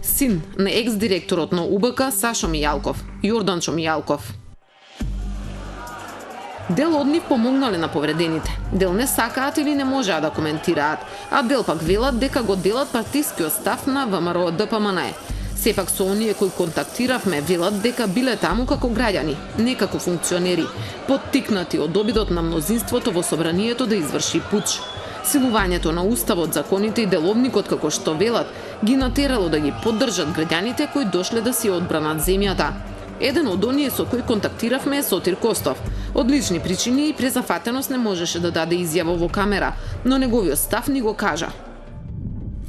Син на екс-директорот на УБК Сашо Мијалков Јорданчо Мијалков. Дел од нив помогнале на повредените, дел не сакаат или не можеа да коментираат, а дел пак велат дека го делат партискиот став на ВМРО ДПМН. Сепак со оние кои контактиравме велат дека биле таму како граѓани, не како функционери, поттикнати од обидот на мнозинството во собранието да изврши пуч. Силувањето на уставот, законите и деловникот, како што велат, ги натерало да ги поддржат граѓаните кои дошле да си одбранат земјата. Еден од оние со кои контактиравме е Сотир Костов. Од лични причини и презафатеност не можеше да даде изјава во камера, но неговиот став ни го кажа.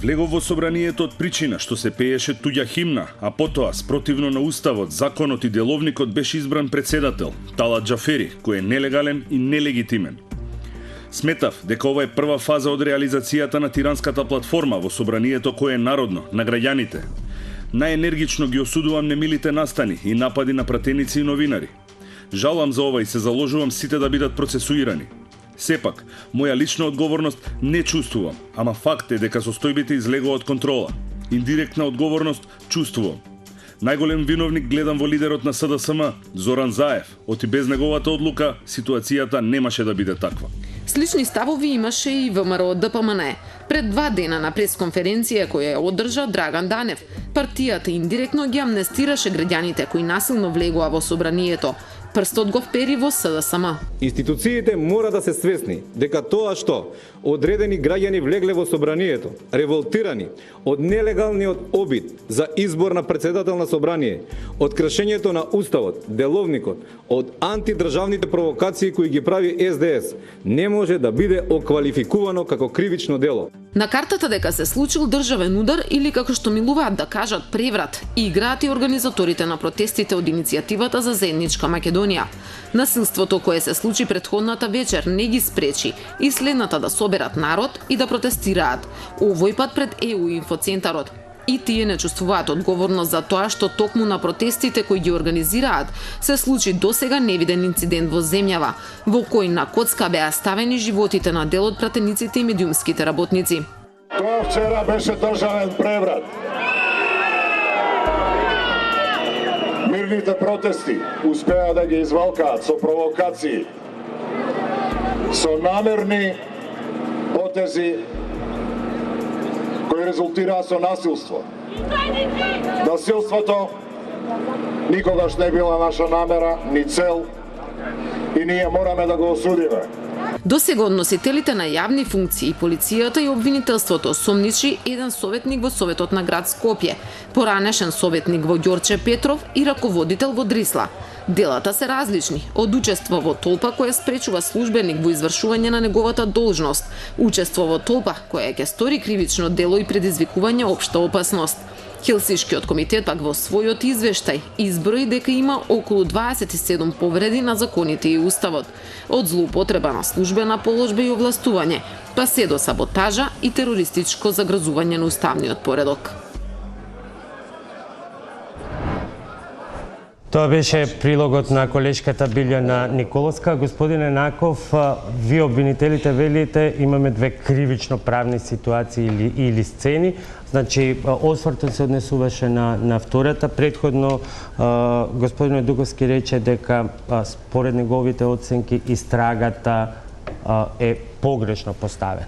Влегов во собранието од причина што се пееше туѓа химна, а потоа, спротивно на уставот, законот и деловникот, беше избран председател, Талат Џафери, кој е нелегален и нелегитимен. Сметав дека ова е прва фаза од реализацијата на тиранската платформа во собранието кое е народно, на граѓаните. Најенергично ги осудувам немилите настани и напади на пратеници и новинари. Жалам за ова и се заложувам сите да бидат процесуирани. Сепак, моја лична одговорност не чувствувам, ама факт е дека состојбите излегува од контрола. Индиректна одговорност чувствувам. Најголем виновник гледам во лидерот на СДСМ, Зоран Заев. Оти без неговата одлука, ситуацијата немаше да биде таква. Слични ставови имаше и ВМРО ДПМН. Пред 2 дена на пресконференција која ја одржа Драган Данев, партијата индиректно ги амнестираше граѓаните кои насилно влегоа во собранието. Прстот го впери во СДСМ. Институциите мора да се свесни дека тоа што одредени граѓани влегле во собранието, револтирани од нелегалниот обид за избор на председател на собрание, од кршењето на уставот, деловникот, од антидржавните провокации кои ги прави СДС, не може да биде оквалификувано како кривично дело. На картата дека се случил државен удар или како што милуваат да кажат преврат, играат и организаторите на протестите од иницијативата за заедничка Македонија. Насилството кое се случи претходната вечер не ги спречи и следната да соберат народ и да протестираат. Овој пат пред ЕУ инфоцентарот. И тие не чувствуваат одговорност за тоа што токму на протестите кои ги организираат се случи досега невиден инцидент во земјава, во кој на коцка беа ставени животите на дел од пратениците и медиумските работници. Тоа вчера беше државен преврат. Мирните протести успеа да ги извалкаат со провокации, со намерни потези кои резултираа со насилство. Насилството никогаш не била наша намера, ни цел, и ние мораме да го осудиме. Досега од носителите на јавни функции, полицијата и обвинителството сомничи еден советник во Советот на град Скопје, поранешен советник во Ѓорче Петров и раководител во Дрисла. Делата се различни, од учество во толпа која спречува службеник во извршување на неговата должност, учество во толпа која ќе стори кривично дело и предизвикување општа опасност. Хелсиншкиот комитет пак во својот извештај изброи дека има околу 27 повреди на законите и уставот, од злоупотреба на службена положба и овластување, па се до саботажа и терористичко загрозување на уставниот поредок. Тоа беше прилогот на колешката Билјана Николовска. Господине Наков, ви обвинителите велите имаме две кривично правни ситуации или сцени. Значи, освртот се однесуваше на втората. Предходно, господине Дуковски рече дека според неговите оценки истрагата е погрешно поставена.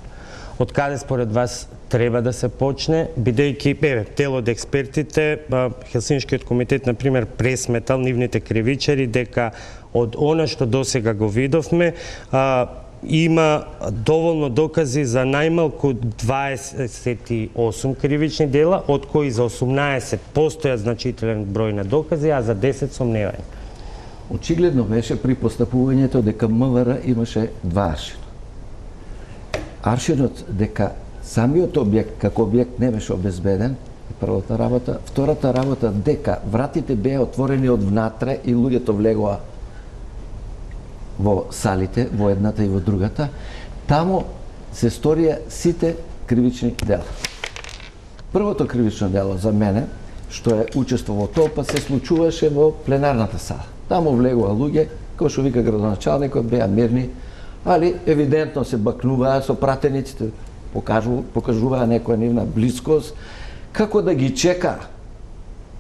Од каде според вас треба да се почне, бидејќи дел од експертите, Хелсиншкиот комитет, например, пресметал нивните кривичари дека од она што досега го видовме, има доволно докази за најмалку 28 кривични дела, од кои за 18 постојат значителен број на докази, а за 10 сомневања. Очигледно беше при постапувањето дека МВР имаше два аршина. Аршинот дека самиот објект како објект не беше обезбеден, првата работа. Втората работа дека вратите беа отворени од внатре и луѓето влегоа во салите, во едната и во другата. Таму се сторија сите кривични дела. Првото кривично дело за мене, што е учество во толпа, се случуваше во пленарната сала. Таму влегоа луѓе, кои што вика градоначалникот, беа мирни, али евидентно се бакнуваа со пратениците, покажуваа некоја нивна блискост, како да ги чека.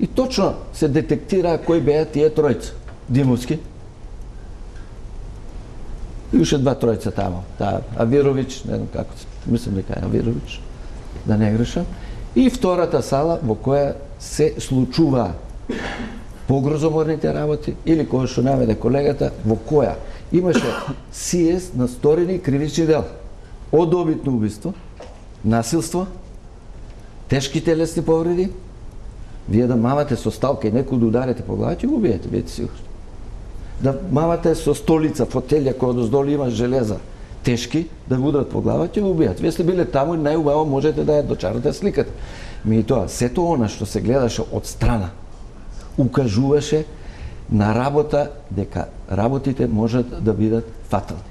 И точно се детектираа кои беа тие тројца. Димовски и уште два тројца таму. Авирович, не знам како, мислам дека е Авирович, да не грешам. И втората сала во која се случуваа погрозоморните работи, или која што наведе колегата, во која имаше сиест на сторени кривични дела. Од обидно убиство, насилство, тешки телесни повреди, вие да мамате со сталка и некој да ударите по главата, ќе го убиете, бидете сигурни. Да мамате со столица, фотелја која доздолу има железа, тешки, да го ударат по главата, ќе го убијат. Вие сте биле таму и најубаво можете да ја дочарате сликата. Меѓутоа, сето она што се гледаше од страна, укажуваше на работа дека работите можат да бидат фатални.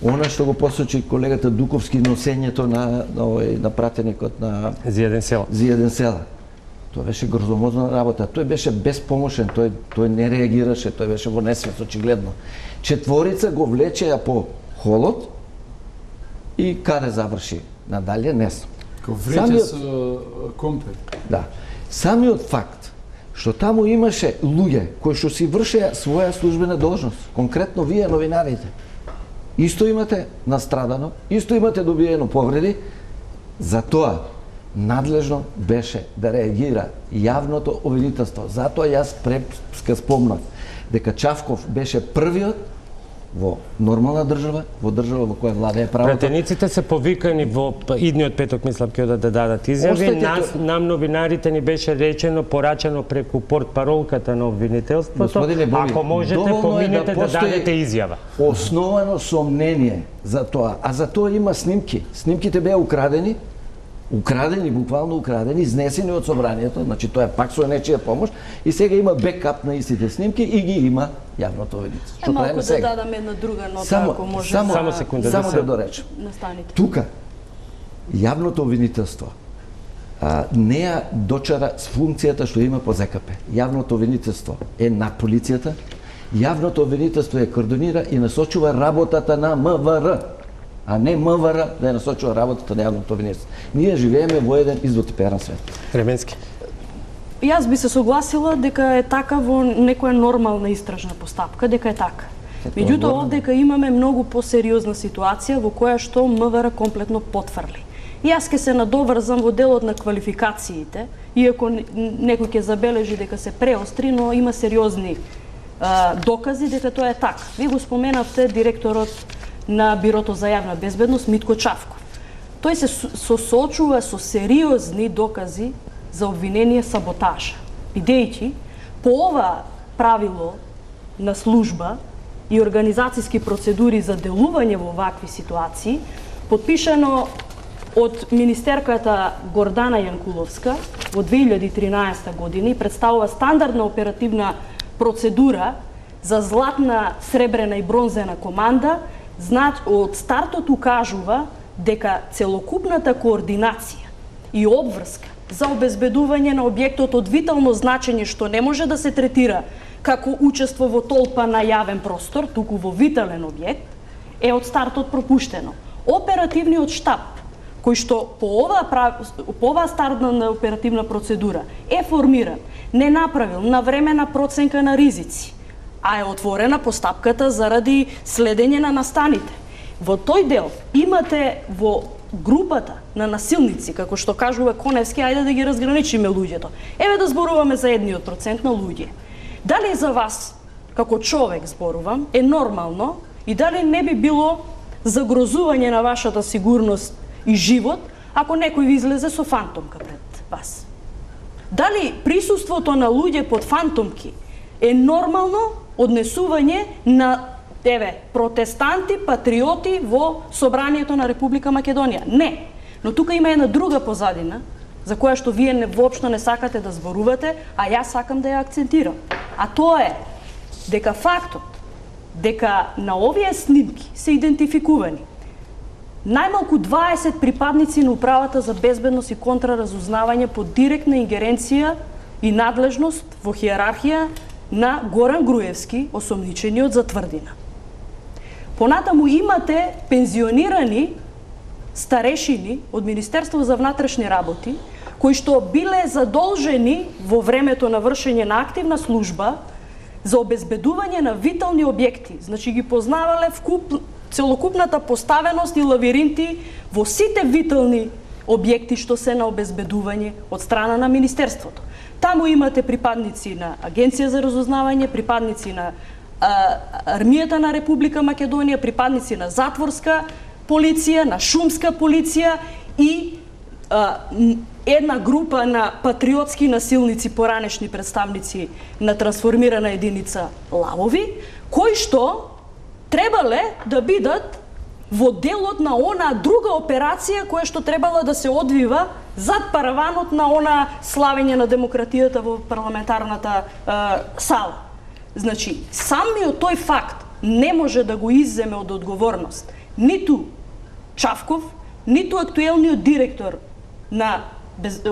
Она што го посочи колегата Дуковски, носењето на пратеникот на Зијаден села. Тоа беше грозомозна работа. Тој беше безпомошен, тој не реагираше, тој беше во несвест очигледно. Четворица го влечеа по холот и каде заврши надале, не знам. Ко вреќе со компет. Да. Самиот факт што таму имаше луѓе кои што си вршеа своја службена должност, конкретно вие новинарите, исто имате настрадано, исто имате добиено повреди, за тоа надлежно беше да реагира јавното обвинителство. Затоа јас преска спомнав дека Чавков беше првиот во нормална држава, во држава во која владее правото. Пратениците се повикани во идниот петок, мислам, ќе да дадат изјави. Нам новинарите ни беше речено, порачено преку портпаролката на обвинителството, ако можете, поминете да дадете изјава. Основано сомнение за тоа, а за тоа има снимки. Снимките беа украдени, буквално украдени, изнесени од собранието, значи тоа е пак со нечија помош, и сега има бекап на истите снимки и ги има јавното обвинителство. Што правиме сега? Да дадам една друга нота, ако може. Само секунда, само да доречам. Тука јавното обвинителство не ја дочара с функцијата што има по ЗКП. Јавното обвинителство е на полицијата, јавното обвинителство ја координира и насочува работата на МВР, а не МВР да ја насочува работата на јавното обвинителство. Ние живееме во еден извотиперан свет. Ременски. Јас би се согласила дека е така во некоја нормална истражна постапка, дека е така. Меѓутоа, овдека имаме многу посериозна ситуација во која што МВР комплетно потврли. И јас ке се надоврзам во делот на квалификациите, иако некој ќе забележи дека се преостри, но има сериозни докази дека тоа е така. Ви го споменавте директорот на Бирото за јавна безбедност Митко Чавков. Тој се соочува со сериозни докази за обвинение саботажа, бидејќи по ова правило на служба и организацијски процедури за делување во вакви ситуации, потпишано од министерката Гордана Јанкуловска во 2013 година и представува стандардна оперативна процедура за златна, сребрена и бронзена команда, од стартот укажува дека целокупната координација и обврска за обезбедување на објектот од витално значење, што не може да се третира како учество во толпа на јавен простор, туку во витален објект, е од стартот пропуштено. Оперативниот штаб, кој што по оваа стартна оперативна процедура е формиран, не направил навремена проценка на ризици, а е отворена постапката заради следење на настаните. Во тој дел имате во групата на насилници, како што кажува Коневски, ајде да ги разграничиме луѓето. Еве да зборуваме за 1% на луѓе. Дали за вас, како човек зборувам, е нормално и дали не би било загрозување на вашата сигурност и живот ако некој ви излезе со фантомка пред вас? Дали присуството на луѓе под фантомки е нормално однесување на протестанти, патриоти во Собранието на Република Македонија? Не. Но тука има една друга позадина, за која што вие воопшто не сакате да зборувате, а јас сакам да ја акцентирам. А тоа е дека фактот дека на овие снимки се идентификувани најмалку 20 припадници на Управата за безбедност и контраразузнавање под директна ингеренција и надлежност во хиерархија на Горан Груевски, осомничениот за тврдина. Понатаму имате пензионирани старешини од Министерство за внатрешни работи, кои што биле задолжени во времето на вршење на активна служба за обезбедување на витални објекти. Значи ги познавале целокупната поставеност и лавиринти во сите витални објекти што се на обезбедување од страна на Министерството. Таму имате припадници на Агенција за разузнавање, припадници на Армијата на Република Македонија, припадници на затворска полиција, на шумска полиција и една група на патриотски насилници, поранешни представници на трансформирана единица Лавови, кои што требале да бидат во делот на она друга операција која што требала да се одвива зад параванот на она славење на демократијата во парламентарната сала. Значи, самиот тој факт не може да го изземе од одговорност ниту Чавков, ниту актуелниот директор на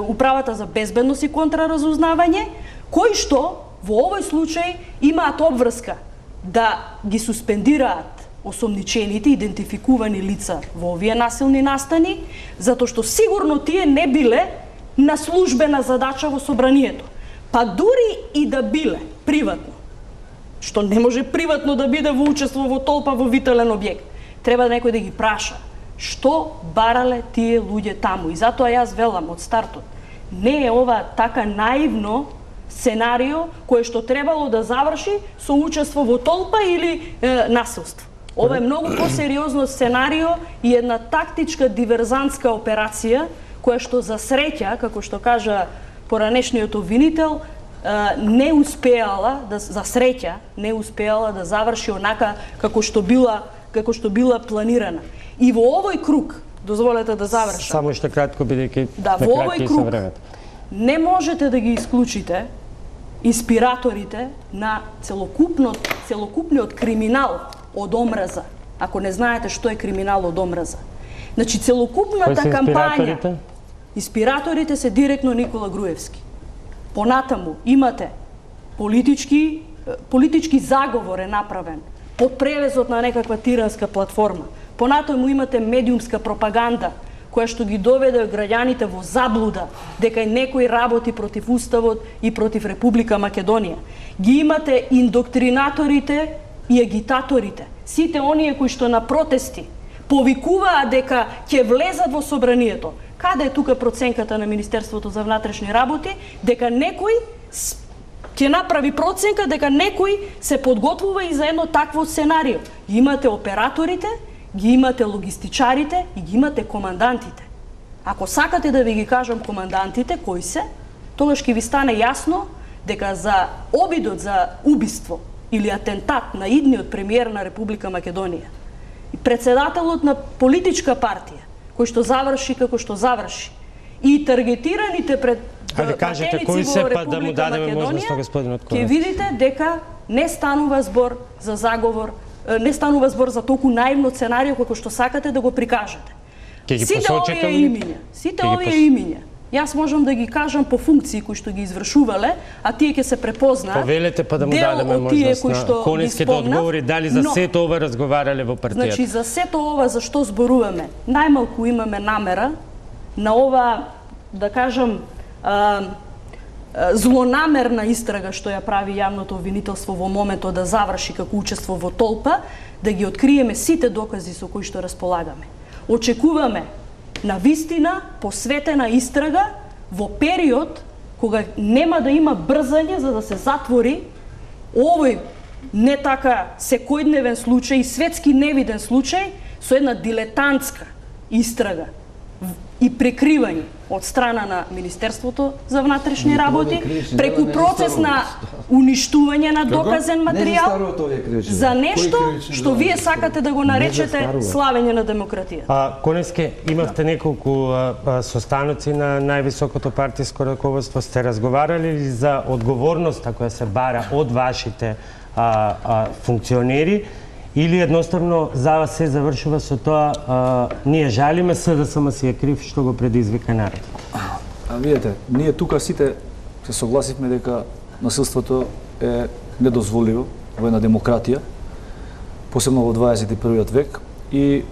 Управата за безбедност и контраразузнавање, кои што во овој случај имаат обврска да ги суспендираат осомничените, идентификувани лица во овие насилни настани, затоа што сигурно тие не биле на службена задача во Собранието. Па дури и да биле приватно, што не може приватно да биде во учество во толпа во витален објект, треба некој да ги праша што барале тие луѓе таму. И затоа јас велам од стартот, не е ова така наивно сценарио кое што требало да заврши со учество во толпа или насилство. Ова е многу посериозно сценарио и една тактичка диверзантска операција која што за среќа, како што кажа поранешниот обвинител, не успеала за среќа не успеала да заврши онака како што била планирана. И во овој круг, дозволете да завршам. Само што кратко, бидејќи во овој круг не можете да ги исклучите инспираторите на целокупниот криминал од омраза. Ако не знаете што е криминал од омраза. Значи целокупната кампања. Инспираторите се директно Никола Груевски. Понатаму имате политички заговор е направен под превезот на некаква тиранска платформа. Понатаму имате медиумска пропаганда која што ги доведе граѓаните во заблуда дека некој работи против Уставот и против Република Македонија. Ги имате индоктринаторите и агитаторите, сите оние кои што на протести повикуваат дека ќе влезат во Собранието. Каде е тука проценката на Министерството за внатрешни работи дека некој ќе направи проценка дека некој се подготвува и за едно такво сценарио? Имате операторите, ги имате логистичарите и ги имате командантите. Ако сакате да ви ги кажам командантите кои се, тогаш ќе ви стане јасно дека за обидот за убиство или атентат на идниот премиер на Република Македонија и председателот на политичка партија кој што заврши како што заврши. И таргетираните пред Ајде кажете кои се, па да му дадеме можност на господинот Ковачки. Ќе видите дека не станува збор за заговор, не станува збор за толку наивно сценарио како што сакате да го прикажете. Сите овие имиња, јас можам да ги кажам по функции кои што ги извршувале, а тие ќе се препознаат. Повелете па да му дадеме можност на Конески да одговори дали за сето ова разговарале во партијата. Значи за сето ова за што зборуваме, најмалку имаме намера на ова, да кажам, злонамерна истрага што ја прави јавното обвинителство во моментот да заврши како учество во толпа, да ги откриеме сите докази со кои што располагаме. Очекуваме на вистина посветена истрага во период кога нема да има брзање за да се затвори овој не така секојдневен случај, светски невиден случај со една дилетантска истрага и прекривање од страна на Министерството за внатрешни работи, преку процес на уништување на доказен материјал за нешто што вие сакате да го наречете славење на демократијата. Конески, имавте неколку состаноци на највисокото партиско раководство. Сте разговарали ли за одговорноста која се бара од вашите функционери, или едноставно за вас се завршува со тоа ние жалиме СДСМ си е крив што го предизвика народот? Видете, ние тука сите се согласивме дека насилството е недозволиво во една демократија, посебно во 21 век, и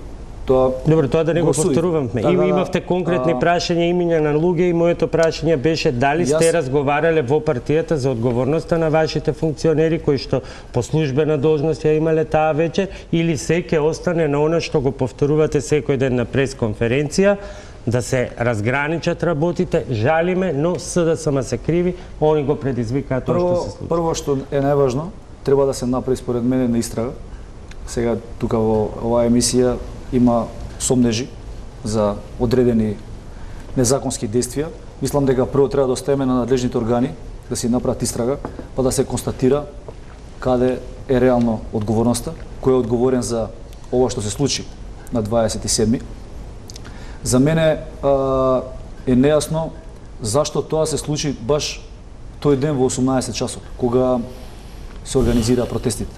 тоа... Добро, тоа да не го повторуваме. Имавте конкретни прашања, имиња на луѓе, и моето прашање беше дали сте разговарале во партијата за одговорноста на вашите функционери кои што по службена должност ја имале таа вечер, или се ќе остане на она што го повторувате секој ден на пресконференција, да се разграничат работите, жалиме, но СДСМ се криви, они го предизвикаат тоа што се случи. Прво што е најважно, треба да се направи според мене на истрага. Сега тука во оваа емисија има сомнежи за одредени незаконски действија. Мислам дека прво треба да оставиме на надлежните органи да си направат истрага, па да се констатира каде е реално одговорноста, кој е одговорен за ова што се случи на 27-ми. За мене е нејасно зашто тоа се случи баш тој ден во 18 часот, кога се организира протестите.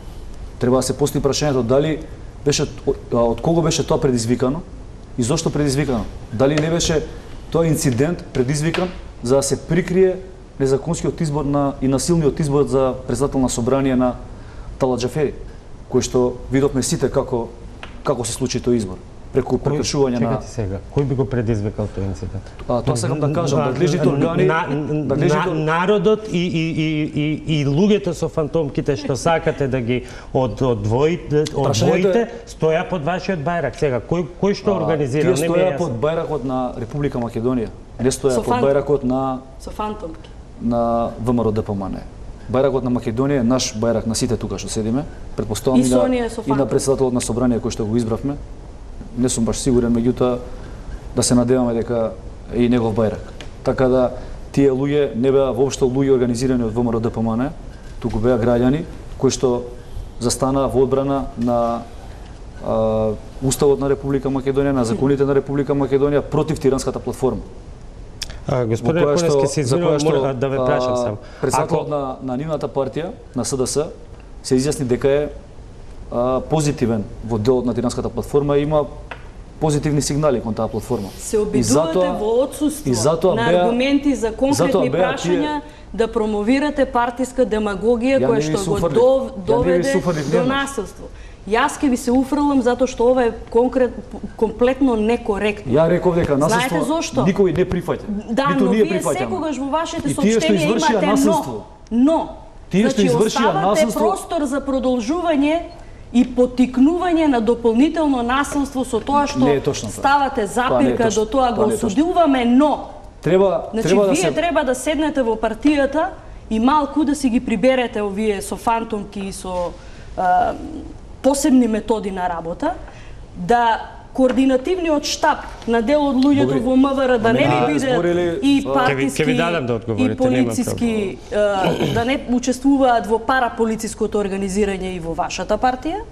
Треба да се постави прашањето дали беше од кого беше тоа предизвикано и зошто предизвикано? Дали не беше тоа инцидент предизвикан за да се прикрие незаконскиот избор и насилниот избор за председател на собрание на Талат Џафери, кој што видовме сите како се случи тој избор. Преку прекршување на... Чекайте сега, кој би го предизвикал тој инцидент? Тоа сакам да кажам, надлежните органи... Народот и луѓето со фантомките што сакате да ги одвоите, стоја под вашиот бајрак. Сега, кој што организира? Тие стоја под бајракот на Република Македонија. Не стоја под бајракот на... Со фантомки. На ВМРО ДПМН. Бајракот на Македонија е наш бајрак на сите тука што седиме. Претпоставам и на председателот на собрание кој што го избравме. Не сум баш сигурен, меѓутоа да се надеваме дека е и негов бајрак. Така да тие луѓе не беа воопшто луѓе организирани од ВМРО ДПМН, туку беа граѓани кои што застанаа во одбрана на Уставот на Република Македонија, на законите на Република Македонија против тиранската платформа. Господине Конески, се извинувам, да ве прашам само. Председателот на нивната партија, на СДС, се изјасни дека е позитивен во делот на тиранската платформа и има позитивни сигнали кон таа платформа. Се обидувате во отсуство на аргументи за конкретни прашања да промовирате партиска демагогија која што го доведе до насилство. Јас ќе ви се уфрлам затоа што ова е комплетно некоректно. Ја реков дека насилство никој не прифаќа. Да, но вие секогаш во вашите соопштенија имате но. Значи, оставате простор за продолжување и поттикнување на дополнително насилство со тоа што ставате запирка до тоа го осудуваме, но вие треба да седнете во партијата и малку да си ги приберете овие со фантомки и со посебни методи на работа, да координативниот штаб на дел од луѓето во МВР да не би бидат и партиски и полициски, да не учествуваат во параполициското организирање и во вашата партија,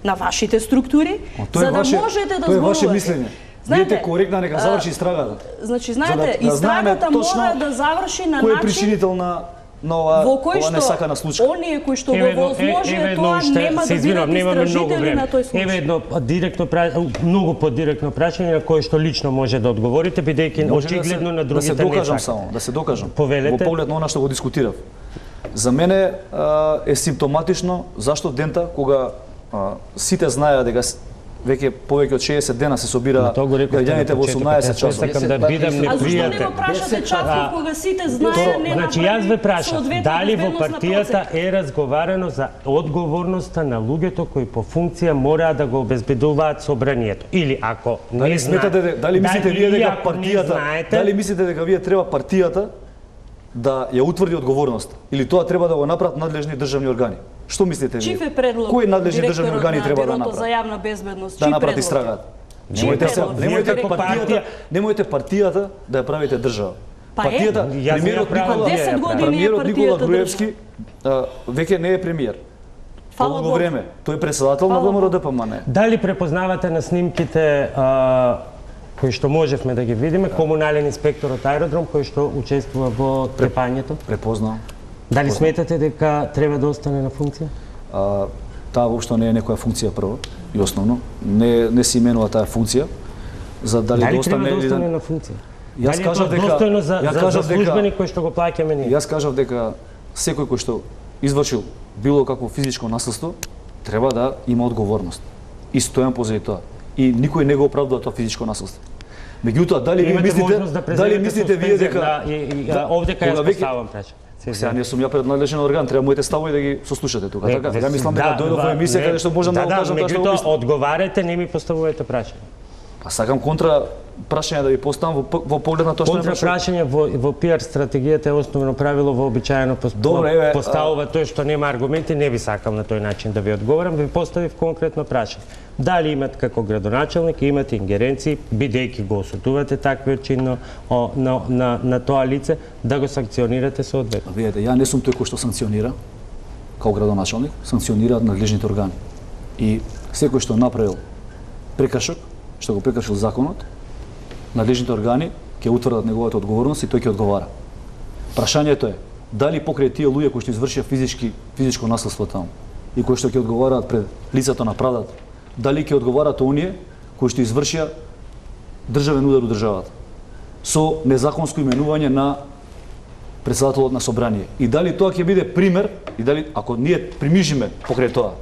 на вашите структури, за да можете да зборувате. Бидете коректна, нека заврши истрагата. Значи, знаете, истрагата мора да заврши на кој е начин причинител на ова несакана случка. Оние кои што го возложија тоа нема да бидат истражители на тој случај. Еве едно директно многу подиректно прашање на кое што лично може да одговорите, бидејќи очигледно на другите не сакате. Да се докажам. Повелете. Во поглед на она што го дискутирав. За мене е симптоматично зашто дента кога сите знаеа дека веќе повеќе од 60 дена се собира граѓаните во 18 часот. Сакам да бидам непријатен. А зашто не го прашате часот кога сите знаеа нема? Значи јас ве прашав, дали во партијата е разговарано за одговорноста на луѓето кои по функција мора да го обезбедуваат собранието? Или ако не знаете, дали мислите вие дека партијата, дали мислите дека вие треба партијата да ја утврди одговорност или тоа треба да го направат надлежни државни органи? Што мислите вие? Чиф е предлог? Кои надлежни државни органи треба да направат? За јавна безбедност. Да направат истрагата. Немојте партијата да ја правите држава. Партијата, премиерот Никола Груевски веќе не е премиер. Долго време. Тој е председател на ВМРО-ДПМНЕ. Дали препознавате на снимките кои што можевме да ги видиме, комунален инспектор од аеродром кој што учествува во трепањето? Препознав. Дали сметате дека треба да остане на функција? Таа воопшто не е некоја функција прво и основно. Не се именува таа функција. За дали да остане или да на функција? Јас кажав дека достојно за службеник кој што го плаќаме ние. Јас кажав дека секој кој што извршил било какво физичко насилство треба да има одговорност. И стојам позади тоа. И никој не го оправдува тоа физичко насилство. Меѓутоа, дали мислите вие дека овде кај јас поставам прашање. Сега не сум ја пред надлежен орган, треба моите ставови да ги сослушате тука, така? Ја мислам дека дојдов во емисија каде што можам да го кажам тоа што го мислам. Одговарете, не ми поставувате прашање. Па сакам контра прашање да ви поставам во поглед на тоа што не контра прашање во пиар стратегијата е основно правило вообичаено поставува тој што нема аргументи, не ви сакам на тој начин да ви одговорам, ви поставив конкретно прашање. Дали имате како градоначелник, имате ингеренции, бидејќи го осудувате таквиот чин на тоа лице, да го санкционирате соодветно? Видете, ја не сум тој кој што санкционира, као градоначелник, санкционираат надлежните органи. И секој што направил прекршок, што го прекршил законот, надлежните органи ќе утврдат неговата одговорност и тој ќе одговара. Прашањето е, дали покрај тие луѓе кои што извршија физичко насилство таму и кои што ќе одговараат пред лицето на правдата, дали ќе одговараат оние кои што извршија државен удар у државата со незаконско именување на председателот на собрание. И дали тоа ќе биде пример, и дали ако ние примижиме покрај тоа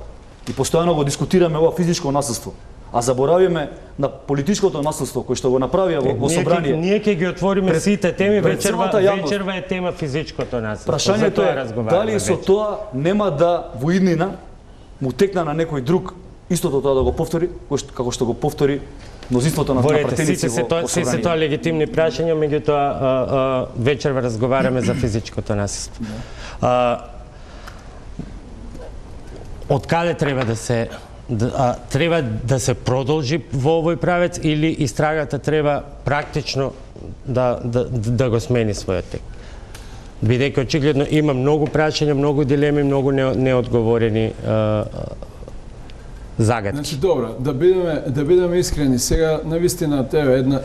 и постојано го дискутираме ова физичко насилство, а заборавиме на политичкото насилство кој што го направија во собрание. Ние ќе ги отвориме сите теми, вечерва е тема физичкото насилство. Прашањето е дали со тоа нема да во иднина му текна на некој друг истото тоа да го повтори, како што го повтори мнозинството на пратеници во собрание. Се тоа легитимни прашања, меѓутоа вечерва разговараме за физичкото насилство. Од каде треба да се продолжи во овој правец или истрагата треба практично да го смени својот тек? Бидејќи очигледно има многу прашања, многу дилеми, многу неодговорени загадки. Значи добро, да бидеме искрени, сега навистина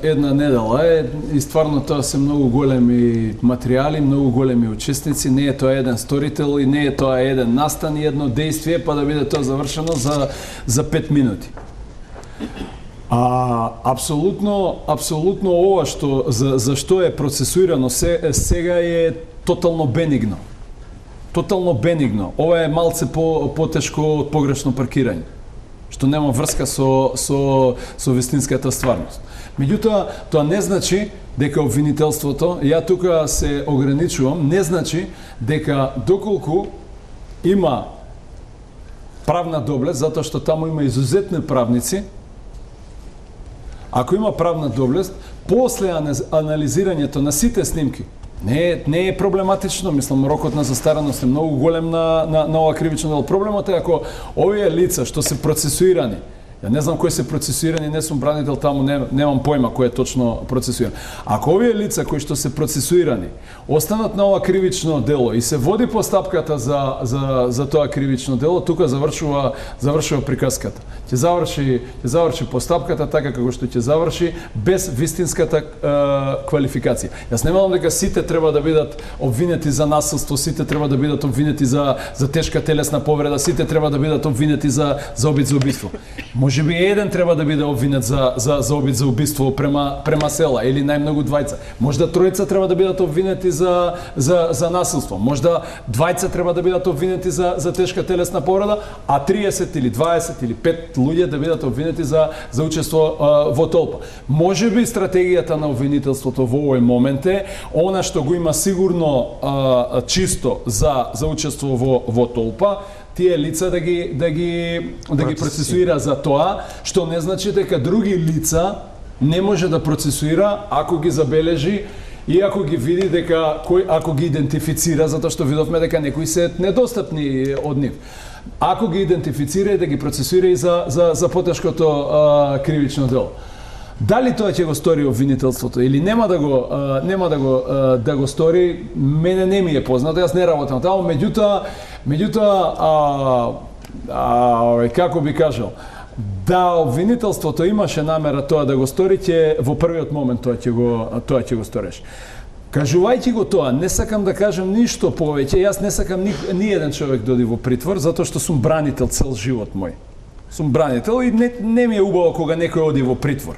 една недела е и стварно тоа се многу големи материјали, многу големи учесници, не е тоа еден сторител и не е тоа еден настан и едно действие па да биде тоа завршено за 5 минути. Апсолутно ова за што е процесуирано сега е тотално бенигно. Тотално бенигно. Ова е малце потешко од погрешно паркирање, што нема врска со вистинската стварност. Меѓутоа, тоа не значи дека обвинителството, ја тука се ограничувам, не значи дека доколку има правна доблест, затоа што таму има изузетни правници, ако има правна доблест, после анализирањето на сите снимки, не е проблематично, мислам, рокот на застареност е многу голем на ова кривично дело. Проблемот е ако овие лица што се процесуирани Ја не знам кои се процесуирани, не сум бранител таму, немам појма кој е точно процесуиран. Ако овие лица кои што се процесуирани останат на ова кривично дело и се води постапката за тоа кривично дело, тука завршува приказката. Ќе заврши постапката така како што ќе заврши без вистинската квалификација. Јас не мислам дека сите треба да бидат обвинети за насилство, сите треба да бидат обвинети за тешка телесна повреда, сите треба да бидат обвинети за обид за убиство. Можеби еден треба да биде обвинет за обид за убиство према села или најмногу двајца. Можда тројца треба да бидат обвинети за насилство. Можда двајца треба да бидат обвинети за тешка телесна повреда, а 30 или 20 или 5 луѓе да бидат обвинети за учество во толпа. Можеби стратегијата на обвинителството во овој момент е она што го има сигурно чисто за учество во толпа, тие лица да ги процесуира за тоа, што не значи дека други лица не може да процесуира ако ги забележи и ако ги види ако ги идентифицира, затоа што видовме дека некои се недостапни од нив. Ако ги идентифицира и да ги процесуира и за потешкото кривично дело. Дали тоа ќе го стори обвинителството или нема да го стори, мене не ми е познато, јас не работам таму, меѓутоа како би кажал, да обвинителството имаше намера тоа да го стори, во првиот момент тоа ќе го сториш. Кажувајќи го тоа, не сакам да кажам ништо повеќе, јас не сакам ни еден човек да оди во притвор, затоа што сум бранител цел живот мој. Сум бранител и не ми е убаво кога некој оди во притвор.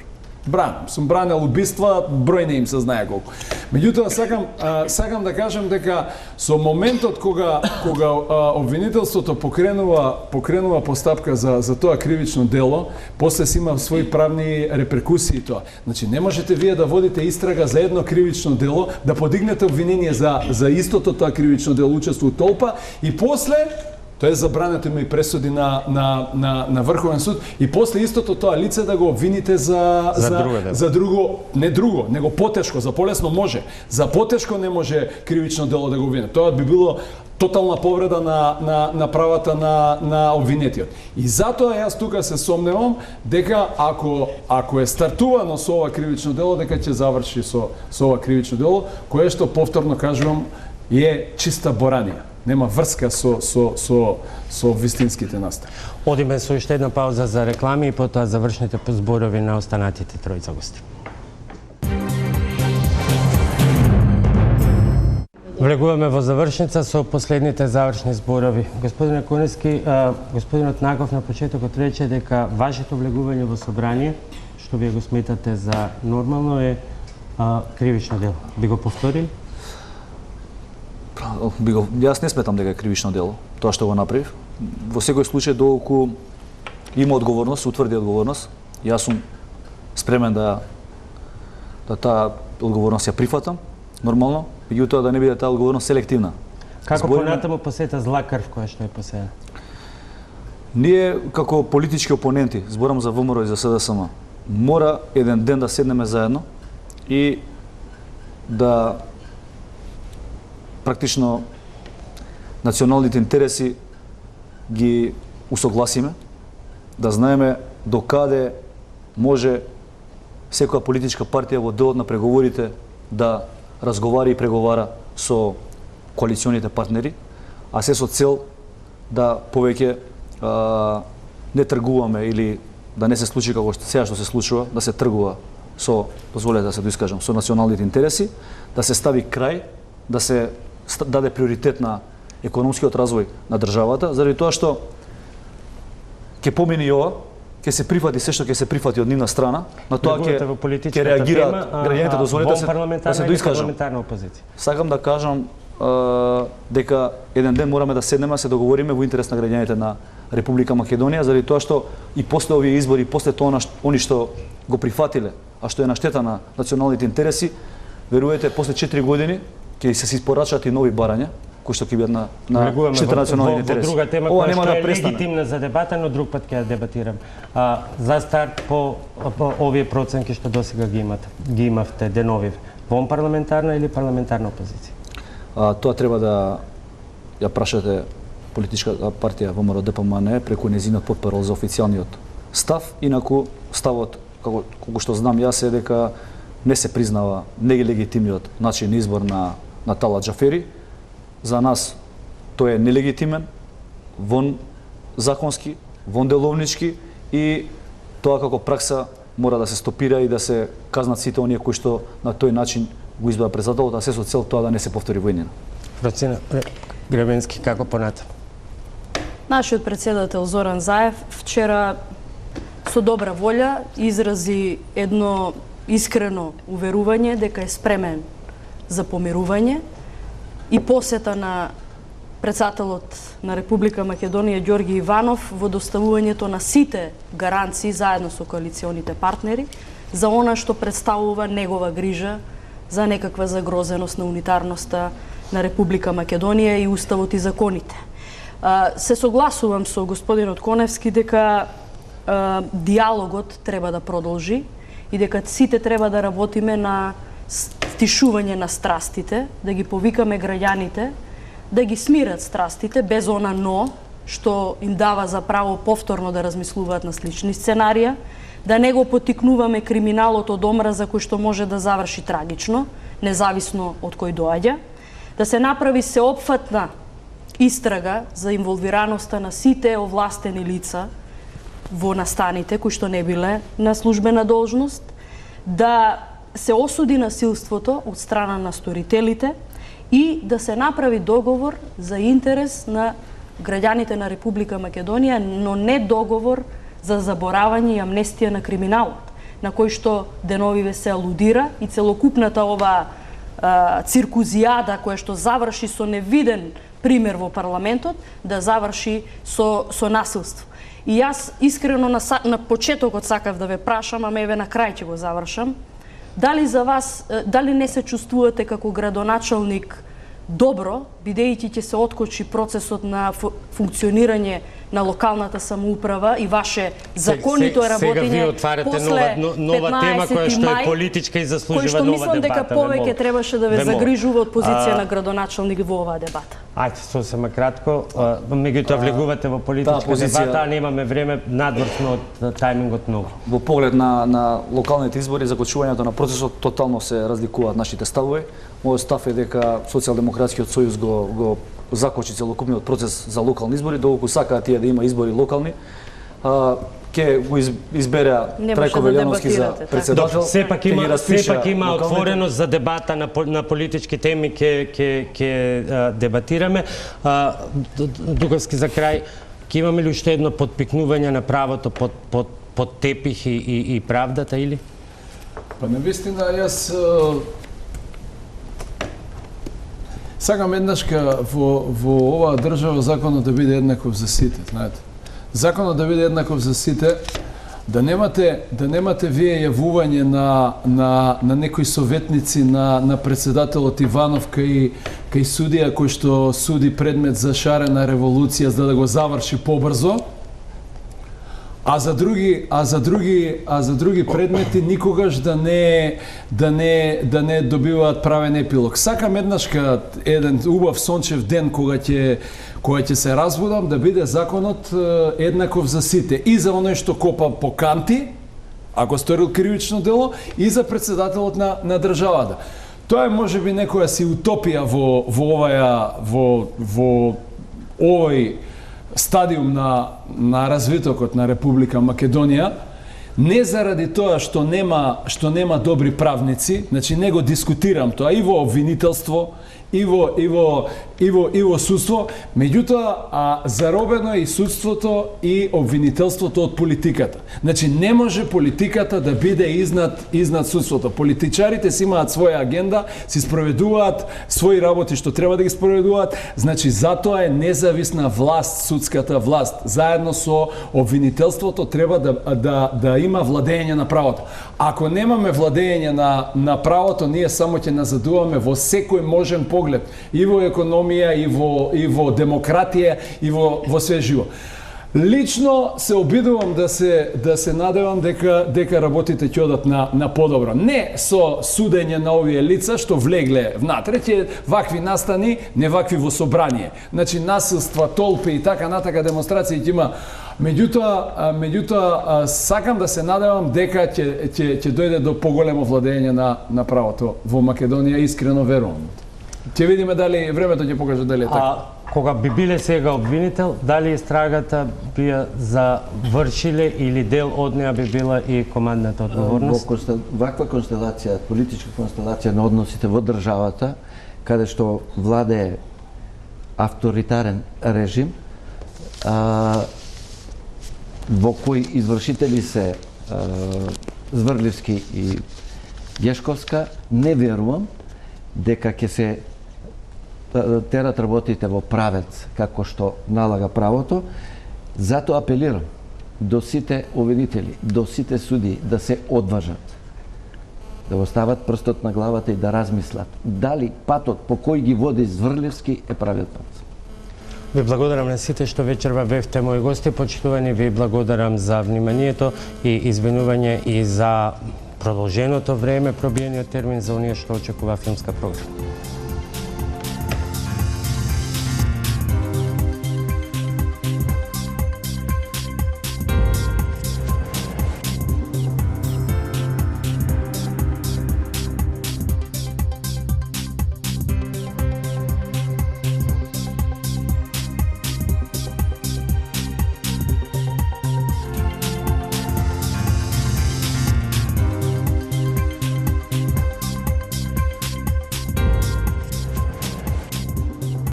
Сум бранел убиства, број не им се знае колку. Меѓутоа сакам да кажам дека со моментот кога обвинителството покренува постапка за тоа кривично дело, после си има своји правни реперкусии тоа. Значи не можете вие да водите истрага за едно кривично дело, да подигнете обвинение за истото тоа кривично дело, учество у толпа и после тоа е забрането, има и пресуди на Врховен суд и после истото тоа лице да го обвините за друго, не друго, него потешко, за полесно може, за потешко не може кривично дело да го обвине. Тоа би било тотална повреда на правата на обвинетиот. И затоа јас тука се сомневам дека ако е стартувано со ова кривично дело, дека ќе заврши со ова кривично дело, кое што повторно кажувам е чиста боранија. Нема врска со вистинските настани. Одиме со уште една пауза за реклами и потоа завршните зборови на останатите тројца гости. Влегуваме во завршница со последните завршни зборови. Господине Конески, господинот Нагов на почетокот рече дека вашето влегување во собрание, што вие го сметате за нормално, е кривично дело. Би го повторили? Јас не сметам дека е кривично дело, тоа што го направив. Во секој случај, доколку има одговорност, утврди одговорност, јас сум спремен да таа одговорност ја прифатам, нормално, меѓутоа да не биде таа одговорност селективна. Како понатаму посета зла крв која што е посеја? Ние, како политички опоненти, зборам за ВМРО и за СДСМ, мора еден ден да седнеме заедно и да практично националните интереси ги усогласиме, да знаеме докаде може секоја политичка партија во делот на преговорите да разговара и преговара со коалиционите партнери, а се со цел да повеќе не тргуваме или да не се случи како сега што се случува, да се тргува со, дозволете да се доискажам, со националните интереси, да се стави крај, да се даде приоритет на економскиот развој на државата, заради тоа што ќе помине и ова, ќе се прифати се што ќе се прифати од нивна страна, на тоа ќе реагираат граѓаните, дозволете да се доискажам. Сакам да кажам дека еден ден мораме да седнеме, се договориме во интерес на граѓаните на Република Македонија, заради тоа што и после овие избори, после тоа они што го прифатиле, а што е на штета на националните интереси, верувате, после 4 години ќе се испорачат и нови барања, кои што ќе бидат на штета националните интереси. Во друга тема која што е легитимна за дебата, но друг пат ќе ја дебатирам. За старт по овие проценки што досега ги имавте денови, вон парламентарна или парламентарна опозиција? Тоа треба да ја прашате политичка партија ВМРО ДПМН преку нејзинот потпарол за официјалниот став, инаку ставот, колку што знам јас, е дека не се признава нелегитимниот начин избор на Талат Џафери. За нас тој е нелегитимен, вон законски, вон деловнички, и тоа како пракса мора да се стопира и да се казнат сите оние кои што на тој начин го избира председателот, а се со цел тоа да не се повтори во иднина. Процена Гребенски, како понатам? Нашиот председател Зоран Заев вчера со добра волја изрази едно искрено уверување дека е спремен за помирување и посета на председателот на Република Македонија Ѓорги Иванов во доставувањето на сите гаранции заедно со коалиционите партнери за она што представува негова грижа за некаква загрозеност на унитарноста на Република Македонија и уставот и законите. Се согласувам со господинот Коневски дека диалогот треба да продолжи и дека сите треба да работиме на стишување на страстите, да ги повикаме граѓаните, да ги смират страстите без она но што им дава за право повторно да размислуваат на слични сценарија, да не го поттикнуваме криминалот од омраза кој што може да заврши трагично, независно од кој доаѓа, да се направи сеопфатна истрага за инволвираноста на сите овластени лица во настаните кои што не биле на службена должност, да се осуди насилството од страна на сторителите и да се направи договор за интерес на граѓаните на Република Македонија, но не договор за заборавање и амнестија на криминалот, на кој што деновиве се алудира, и целокупната ова циркузијада која што заврши со невиден пример во парламентот, да заврши со насилство. И јас искрено на почетокот сакав да ве прашам, ама еве на крај ќе го завршам, дали за вас, дали не се чувствувате како градоначалник добро, бидејќи ќе се откочи процесот на функционирање на локалната самоуправа и ваше законито работење после 15 мај, која што е политичка и заслужува нова дебата. Кој што мислам дека повеќе требаше да ве загрижува од позиција на градоначалник во оваа дебата. Ајде, сосема кратко, меѓутоа влегувате во политичка дебата, а немаме време, надвор сме од тајмингот многу. Во поглед на локалните избори, закочувањето на процесот тотално се разликуваат нашите ставови. Мојот став е дека Социјалдемократскиот сојуз го закочи целокупниот процес за локални избори, доколку сакаат тие да има избори локални, ќе го избере Трајко Велјановски за председател. Сепак има отвореност за дебата на политички теми, ќе дебатираме. Дуковски, за крај, ќе имаме ли уште едно подпикнување на правото под тепих и правдата, или? Па навистина, јас сакам еднашка во оваа држава законот да биде еднаков за сите, знаете. Законот да биде еднаков за сите, да немате вие јавување на некои советници на председателот Иванов кај судија кој што суди предмет за шарена револуција за да го заврши побрзо, а за други предмети никогаш да не добиваат правен епилог. Сакам еднашка еден убав сончев ден кога ќе се разбудам да биде законот еднаков за сите, и за оној што копа по канти, ако сторил кривично дело, и за председателот на државата. Тоа е можеби некоја си утопија во овој стадиум на развитокот на Република Македонија, не заради тоа што нема добри правници, значи не го дискутирам тоа и во обвинителство, и во судство, меѓутоа заробено е и судството и обвинителството од политиката. Значи не може политиката да биде изнад судството. Политичарите си имаат своја агенда, си спроведуваат своји работи што треба да ги спроведуваат, значи затоа е независна власт, судската власт. Заедно со обвинителството треба да има владење на правото. Ако немаме владење на правото, ние само ќе назадуваме во секој можен поглед, и во економија, и во демократија, и во све живо. Лично се обидувам да се надевам дека работите ќе одат на подобро. Не со судење на овие лица што влегле внатре, ќе вакви настани, не вакви во собрание. Значи насилства, толпи и така натака демонстрации ќе има Меѓутоа сакам да се надевам дека ќе дојде до поголемо владење на правото во Македонија, искрено верувам. Ќе видиме дали времето ќе покаже дали е така. Кога би биле сега обвинител, дали истрагата би завршиле или дел од неа би била и командната одговорност? Во ваква констелација, политичка констелација на односите во државата, каде што владее авторитарен режим, во кој извршители се Зврливски и Гешковска, не верувам дека ќе се терат работите во правец како што налага правото. Затоа апелирам до сите обвинители, до сите суди да се одважат, да го стават прстот на главата и да размислат дали патот по кој ги води Зврливски е правиот пат. Ви благодарам на сите што вечерва бевте мои гости. Почитувани, ви благодарам за вниманието и извинување и за продолженото време, пробиениот термин за оние што очекува филмска програма.